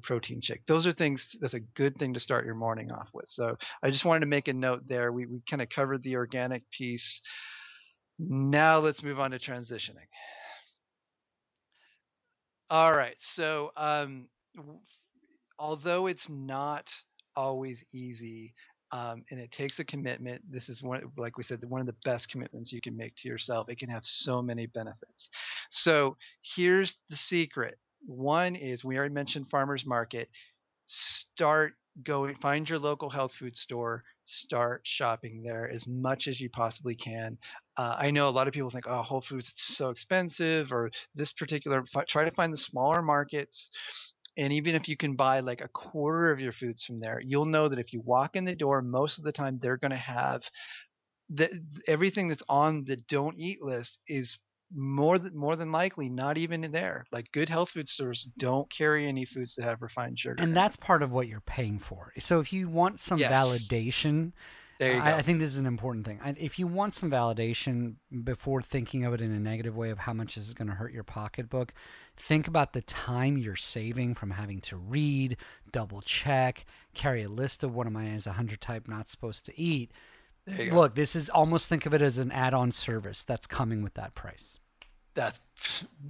protein shake. Those are things that's a good thing to start your morning off with. So I just wanted to make a note there. We kind of covered the organic piece. Now let's move on to transitioning. All right. So, although it's not always easy, and it takes a commitment, this is one, like we said, one of the best commitments you can make to yourself. It can have so many benefits. So here's the secret. One is we already mentioned farmers market. Start going, find your local health food store, start shopping there as much as you possibly can. I know a lot of people think, oh, Whole Foods is so expensive, or this particular. Try to find the smaller markets, and even if you can buy like a quarter of your foods from there, you'll know that if you walk in the door, most of the time they're going to have the, everything that's on the don't eat list is more than likely not even in there. Like good health food stores don't carry any foods that have refined sugar
And
in them.
that's part of what you're paying for. So if you want some
Yes.
validation,
There you
I
go.
think this is an important thing. If you want some validation before thinking of it in a negative way of how much this is going to hurt your pocketbook, think about the time you're saving from having to read, double check, carry a list of what am I as a 100 type not supposed to eat.
There you go.
Look, this is almost think of it as an add on service that's coming with that price.
That's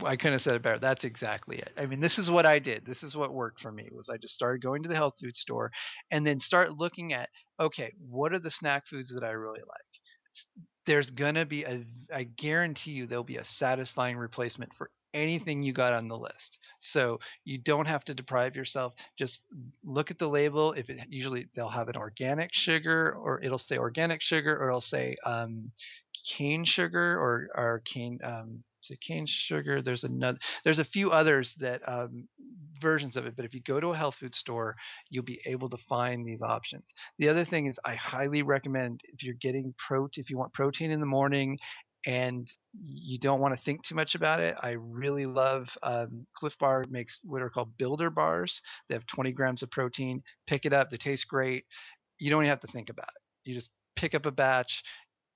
I couldn't have said it better. That's exactly it. I mean, this is what I did. This is what worked for me was I just started going to the health food store and then start looking at, okay, what are the snack foods that I really like? There's gonna be I guarantee you there'll be a satisfying replacement for anything you got on the list. So you don't have to deprive yourself. Just look at the label. If it usually they'll have an organic sugar, or it'll say organic sugar, or it'll say cane sugar, or cane is it cane sugar? There's a few others that versions of it. But if you go to a health food store, you'll be able to find these options. The other thing is I highly recommend if you're getting if you want protein in the morning and you don't want to think too much about it, I really love Cliff Bar makes what are called builder bars. They have 20 grams of protein. Pick it up. They taste great. You don't even have to think about it. You just pick up a batch.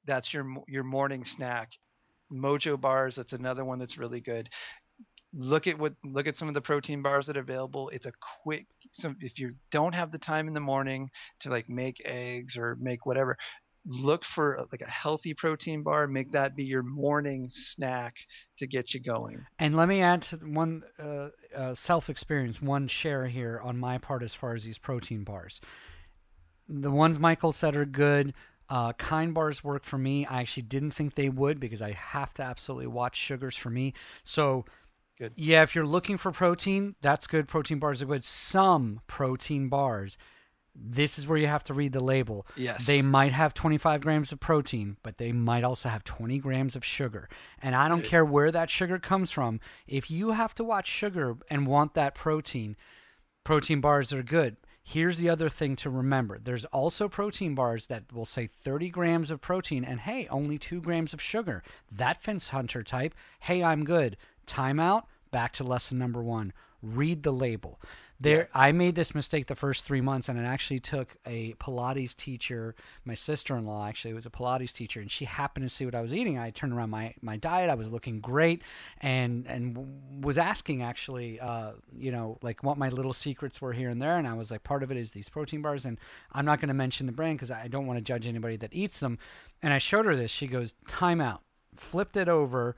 That's your morning snack. Mojo bars. That's another one that's really good. Look at some of the protein bars that are available. It's a quick. So if you don't have the time in the morning to like make eggs or make whatever, look for like a healthy protein bar. Make that be your morning snack to get you going.
And let me add to one self experience, one share here on my part as far as these protein bars. The ones Michael said are good. Kind bars work for me. I actually didn't think they would because I have to absolutely watch sugars for me. So,
Good.
yeah, if you're looking for protein, that's good. Protein bars are good. Some protein bars, this is where you have to read the label.
Yes.
They might have 25 grams of protein, but they might also have 20 grams of sugar. And I don't care where that sugar comes from. If you have to watch sugar and want that protein bars are good. Here's the other thing to remember. There's also protein bars that will say 30 grams of protein and hey, only 2 grams of sugar. That fence hunter type, hey, I'm good. Timeout, back to lesson number 1. Read the label.
Yeah.
I made this mistake the first 3 months, and it actually took a Pilates teacher. My sister-in-law actually was a Pilates teacher, and she happened to see what I was eating. I turned around my diet. I was looking great, and was asking actually, like what my little secrets were here and there. And I was like, part of it is these protein bars, and I'm not going to mention the brand because I don't want to judge anybody that eats them. And I showed her this. She goes, "Time out." Flipped it over,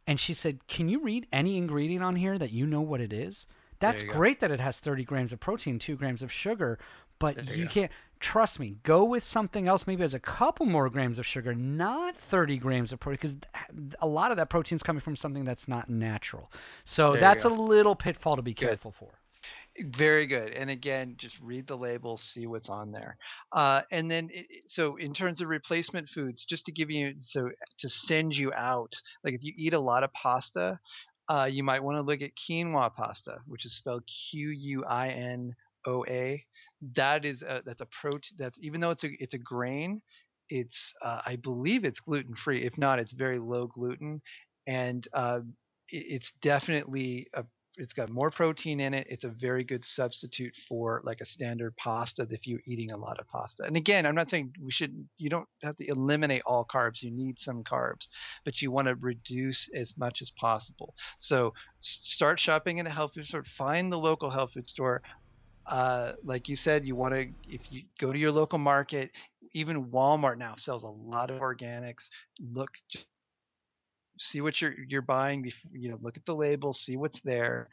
and she said, "Can you read any ingredient on here that you know what it is?"
There
That's
you go.
great that it has 30 grams of protein, 2 grams of sugar, but
There you
you
go.
can't. Trust me, go with something else. Maybe has a couple more grams of sugar, not 30 grams of protein, because a lot of that protein is coming from something that's not natural. So
There you
that's a
go.
little pitfall to be
Good.
careful for.
Very good. And again, just read the label, see what's on there. And then, so in terms of replacement foods, just to give you, so to send you out, like if you eat a lot of pasta, you might want to look at quinoa pasta, which is spelled Quinoa. That's a protein. That's even though it's a grain, it's I believe it's gluten free. If not, it's very low gluten, and it's definitely a it's got more protein in it. It's a very good substitute for like a standard pasta if you're eating a lot of pasta. And again, I'm not saying you don't have to eliminate all carbs. You need some carbs, but you want to reduce as much as possible. So start shopping in a health food store. Find the local health food store. Like you said, if you go to your local market, even Walmart now sells a lot of organics. Look, see what you're buying. Look at the label, see what's there,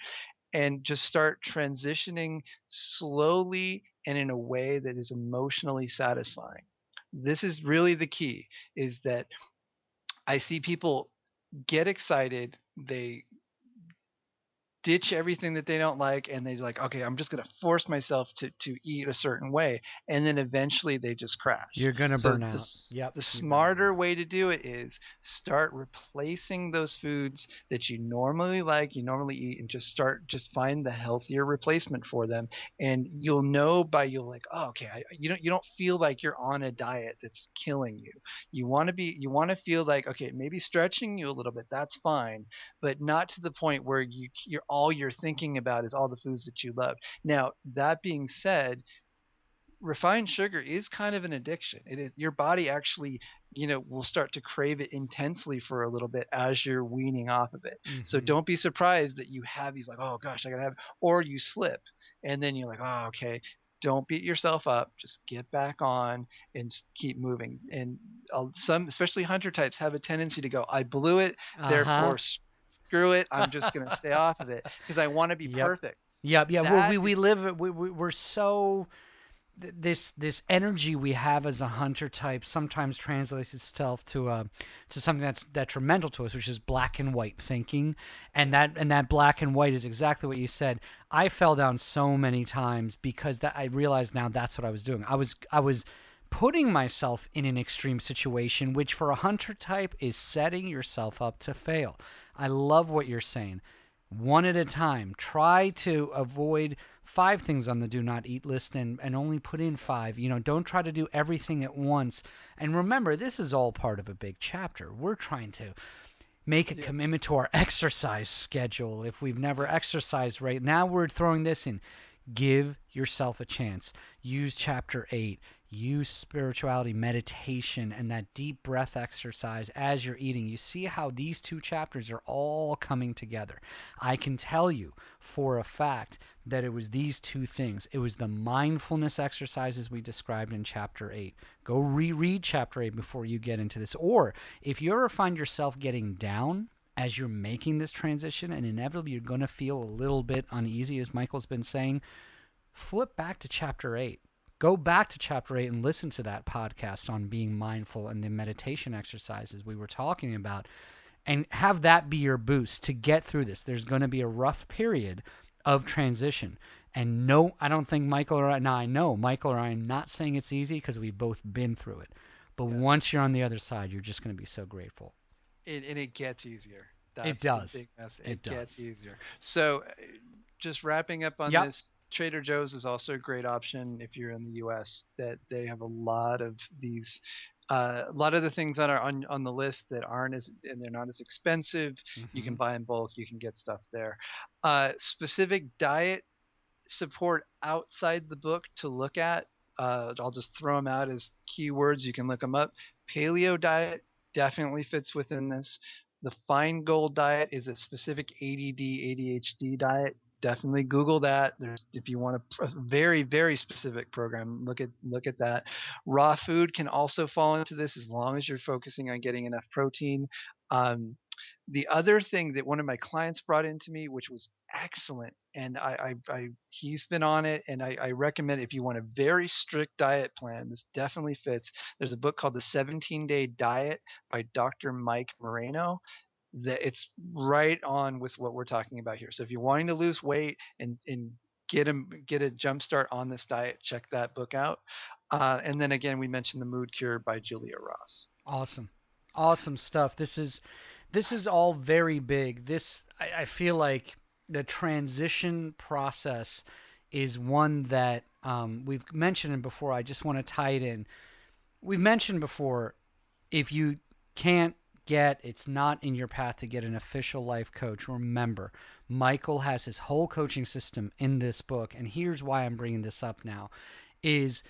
and just start transitioning slowly and in a way that is emotionally satisfying. This is really the key, is that I see people get excited, they ditch everything that they don't like, and they're like, okay, I'm just going to force myself to eat a certain way, and then eventually they just crash.
You're going to
So
burn out. Yep,
the
you're going to burn
smarter
out.
way to do it is start replacing those foods that you normally like, you normally eat, and just find the healthier replacement for them. And you'll like, oh, okay, you don't feel like you're on a diet that's killing you. You want to feel like, okay, maybe stretching you a little bit, that's fine, but not to the point where you're thinking about is all the foods that you love. Now, that being said, refined sugar is kind of an addiction. Your body actually, will start to crave it intensely for a little bit as you're weaning off of it. So
Hmm.
don't be surprised that you have these like, oh gosh, I gotta have it, or you slip, and then you're like, oh okay. Don't beat yourself up. Just get back on and keep moving. And some, especially hunter types, have a tendency to go, I blew it,
Uh-huh.
therefore screw it. I'm just gonna stay off of it because I want to be
Yep.
perfect.
Yep. Yeah.
That
We
is,
live. We're so this energy we have as a hunter type sometimes translates itself to something that's detrimental to us, which is black and white thinking, and that black and white is exactly what you said. I fell down so many times because that I realized now that's what I was doing. I was putting myself in an extreme situation, which for a hunter type is setting yourself up to fail. I love what you're saying. One at a time. Try to avoid five things on the do not eat list and only put in five. Don't try to do everything at once. And remember, this is all part of a big chapter. We're trying to make a
yeah,
commitment to our exercise schedule. If we've never exercised right now, we're throwing this in. Give yourself a chance. Use chapter 8. Use spirituality, meditation, and that deep breath exercise as you're eating. You see how these two chapters are all coming together. I can tell you for a fact that it was these two things. It was the mindfulness exercises we described in chapter 8. Go reread chapter 8 before you get into this. Or if you ever find yourself getting down as you're making this transition, and inevitably you're going to feel a little bit uneasy, as Michael's been saying, flip back to chapter 8. Go back to chapter 8 and listen to that podcast on being mindful and the meditation exercises we were talking about, and have that be your boost to get through this. There's going to be a rough period of transition. And no, I don't think Michael or I, now I know Michael or I am not saying it's easy because we've both been through it. But
yes.
once you're on the other side, you're just going to be so grateful.
And it gets easier.
It
That's the
does.
big message.
It
It gets
does.
easier. So, just wrapping up on
Yep.
this, Trader Joe's is also a great option if you're in the U.S. That they have a lot of these, a lot of the things that are on the list that aren't as, and they're not as expensive. You can
Hmm.
buy in bulk. You can get stuff there. Specific diet support outside the book to look at. I'll just throw them out as keywords. You can look them up. Paleo diet definitely fits within this. The Fine Gold diet is a specific ADD ADHD diet. Definitely Google that. If you want a very very specific program, look at that. Raw food can also fall into this as long as you're focusing on getting enough protein. Um, the other thing that one of my clients brought into me, which was excellent, and he's been on it, and I recommend it if you want a very strict diet plan. This definitely fits. There's a book called The 17-Day Diet by Dr. Mike Moreno. That it's right on with what we're talking about here. So if you're wanting to lose weight and get a jump start on this diet, check that book out. And then again, we mentioned The Mood Cure by Julia Ross.
Awesome. Awesome stuff. This is all very big. I feel like the transition process is one that we've mentioned it before. I just want to tie it in. We've mentioned before, if you can't it's not in your path to get an official life coach, remember, Michael has his whole coaching system in this book. And here's why I'm bringing this up now is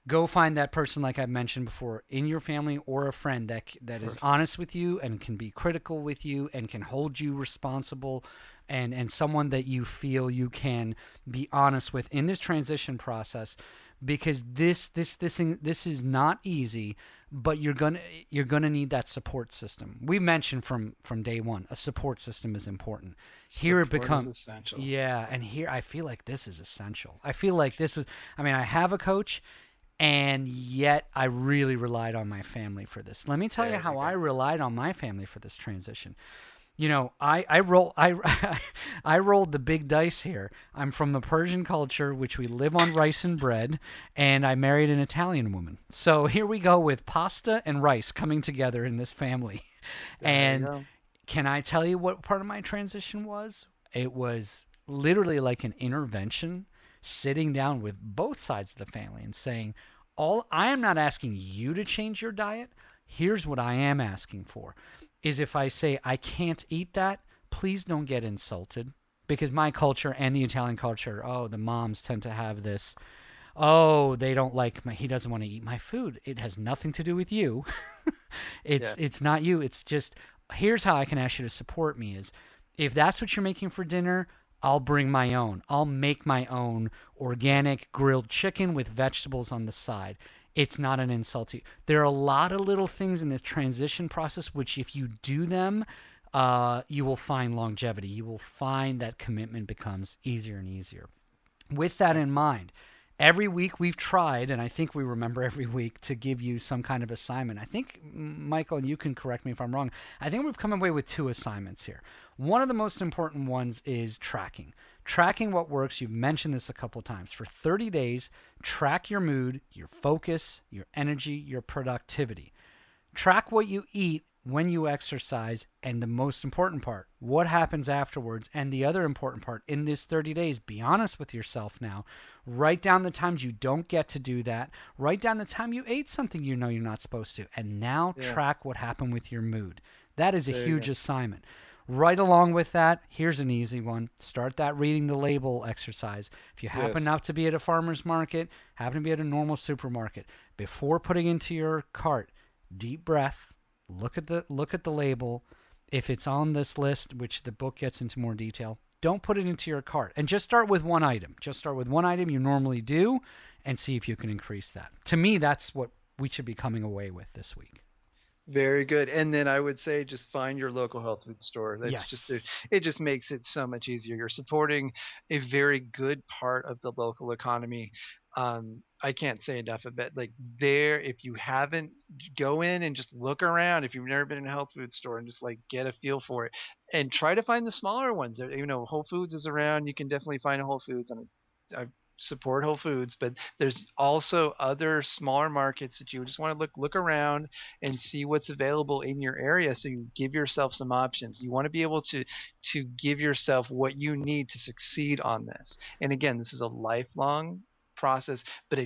go find that person, like I mentioned before, in your family or a friend that is
Perfect.
honest with you and can be critical with you and can hold you responsible, and someone that you feel you can be honest with in this transition process, because this is not easy, but you're gonna need that support system. We mentioned from day one, a support system is important. Here it
Support is
become
essential.
Yeah, and here I feel like this is essential. I feel like this was, I mean, I have a coach, and yet I really relied on my family for this. Let me tell you
There you
how I
go.
relied on my family for this transition. I rolled the big dice here. I'm from the Persian culture, which we live on rice and bread, and I married an Italian woman. So here we go with pasta and rice coming together in this family.
There you
And
go.
can I tell you what part of my transition was? It was literally like an intervention, sitting down with both sides of the family and saying, all I am not asking you to change your diet. Here's what I am asking for is if I say I can't eat that, please don't get insulted, because my culture and the Italian culture, oh, the moms tend to have this, oh, they don't like he doesn't want to eat my food. It has nothing to do with you.
Yeah.
It's not you. It's just, here's how I can ask you to support me is, if that's what you're making for dinner, I'll bring my own. I'll make my own organic grilled chicken with vegetables on the side. It's not an insult to you. There are a lot of little things in this transition process which, if you do them, you will find longevity. You will find that commitment becomes easier and easier. With that in mind, every week we've tried, and I think we remember every week, to give you some kind of assignment. I think, Michael, and you can correct me if I'm wrong, I think we've come away with two assignments here. One of the most important ones is tracking. Tracking what works. You've mentioned this a couple of times. For 30 days, track your mood, your focus, your energy, your productivity. Track what you eat when you exercise, and the most important part, what happens afterwards. And the other important part, in this 30 days, be honest with yourself now. Write down the times you don't get to do that. Write down the time you ate something you know you're not supposed to. And now
Yeah.
track what happened with your mood. That is a
There you
huge
go.
assignment. Right along with that, here's an easy one. Start that reading the label exercise. If you
Yes.
happen not to be at a farmer's market, happen to be at a normal supermarket, before putting into your cart, deep breath, look at the label. If it's on this list, which the book gets into more detail, don't put it into your cart, and just start with one item. Just start with one item you normally do and see if you can increase that. To me, that's what we should be coming away with this week.
Very good. And then I would say just find your local health food store. That's just
Yes.
it just makes it so much easier. You're supporting a very good part of the local economy. I can't say enough of it. Like there, if you haven't, go in and just look around. If you've never been in a health food store, and just like get a feel for it, and try to find the smaller ones. Whole Foods is around. You can definitely find a Whole Foods. I support Whole Foods, but there's also other smaller markets that you just want to look around and see what's available in your area, so you give yourself some options. You want to be able to give yourself what you need to succeed on this. And again, this is a lifelong process, but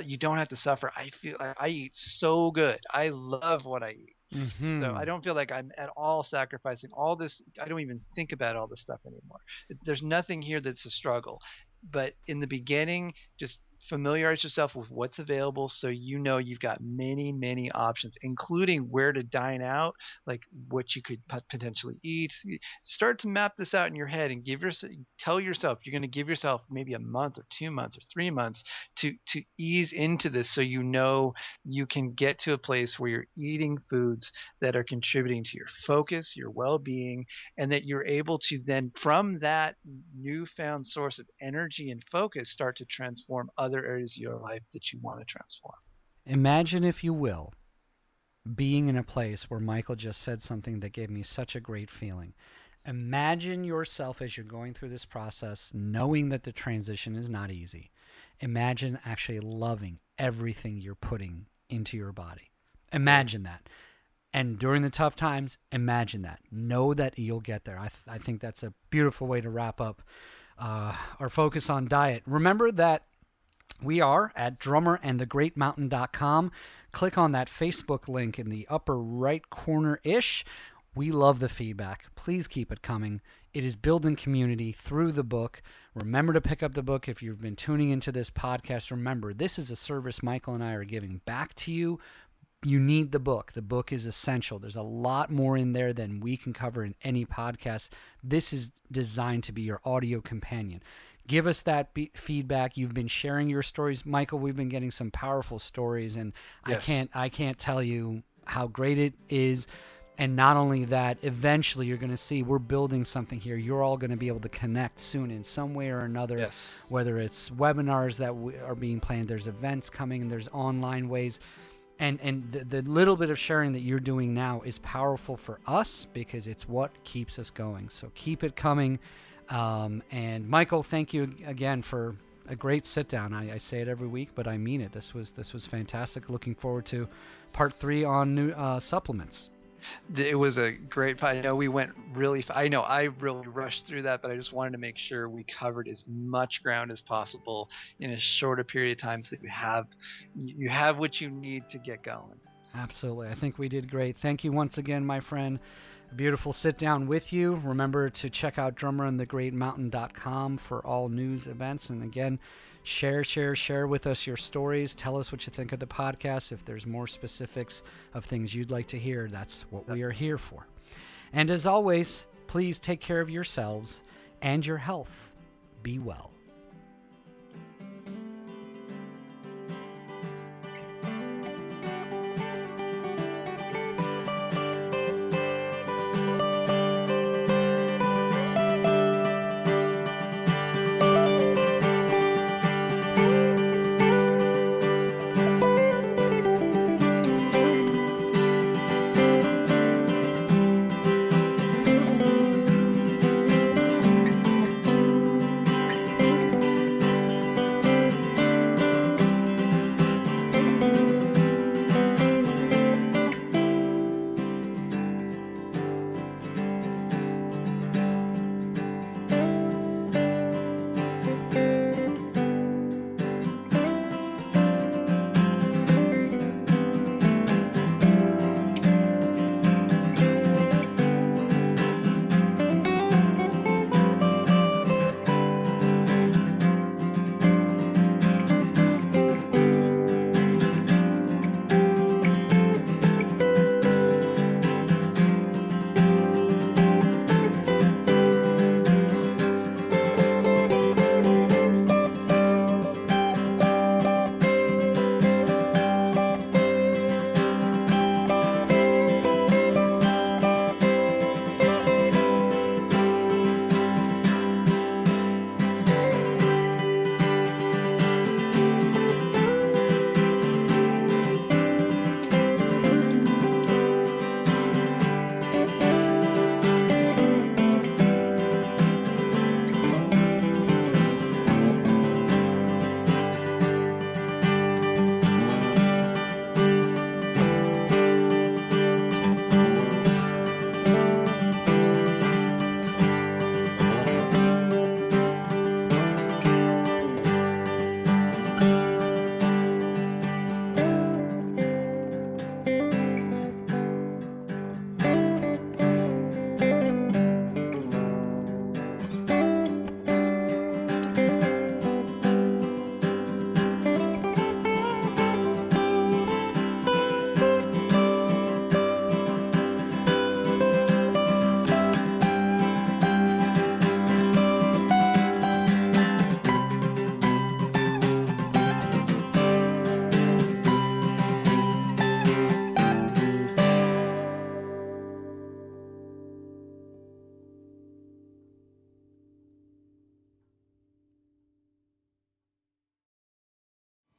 you don't have to suffer. I feel I eat so good. I love what I eat. So I
Mm-hmm.
don't feel like I'm at all sacrificing all this. I don't even think about all this stuff anymore. There's nothing here that's a struggle. But in the beginning, just familiarize yourself with what's available, so you know you've got many, many options, including where to dine out, like what you could potentially eat. Start to map this out in your head and tell yourself you're going to give yourself maybe a month or 2 months or 3 months to ease into this, so you know you can get to a place where you're eating foods that are contributing to your focus, your well-being, and that you're able to then, from that newfound source of energy and focus, start to transform other areas of your life that you want to transform.
Imagine, if you will, being in a place where Michael just said something that gave me such a great feeling. Imagine yourself as you're going through this process, knowing that the transition is not easy. Imagine actually loving everything you're putting into your body.
Yeah.
Imagine that. And during the tough times, imagine that. Know that you'll get there. I think that's a beautiful way to wrap up our focus on diet. Remember that we are at drummerandthegreatmountain.com. Click on that Facebook link in the upper right corner ish. We love the feedback. Please keep it coming. It is building community through the book. Remember to pick up the book if you've been tuning into this podcast. Remember, this is a service Michael and I are giving back to you. You need the book. The book is essential. There's a lot more in there than we can cover in any podcast. This is designed to be your audio companion. Give us that feedback. You've been sharing your stories, Michael. We've been getting some powerful stories, and
Yes.
I can't tell you how great it is. And not only that, eventually you're going to see we're building something here. You're all going to be able to connect soon in some way or another,
Yes.
whether it's webinars that are being planned, there's events coming, and there's online ways. And the little bit of sharing that you're doing now is powerful for us because it's what keeps us going. So keep it coming. And Michael, thank you again for a great sit down. I say it every week, but I mean it. This was fantastic. Looking forward to part 3 on new supplements.
It was a great fight. I know we went really. I know I really rushed through that, but I just wanted to make sure we covered as much ground as possible in a shorter period of time, so you have what you need to get going.
Absolutely. I think we did great. Thank you once again, my friend. A beautiful sit down with you. Remember to check out drummerandthegreatmountain.com for all news, events. And again, share with us your stories. Tell us what you think of the podcast. If there's more specifics of things you'd like to hear, that's what we are here for. And as always, please take care of yourselves and your health. Be well.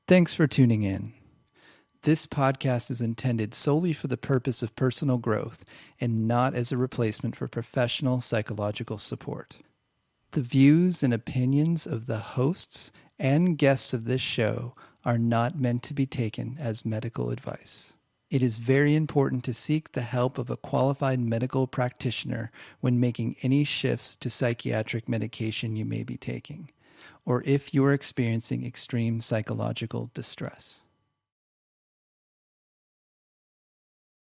Thanks for tuning in. This podcast is intended solely for the purpose of personal growth and not as a replacement for professional psychological support. The views and opinions of the hosts and guests of this show are not meant to be taken as medical advice. It is very important to seek the help of a qualified medical practitioner when making any shifts to psychiatric medication you may be taking, or if you are experiencing extreme psychological distress.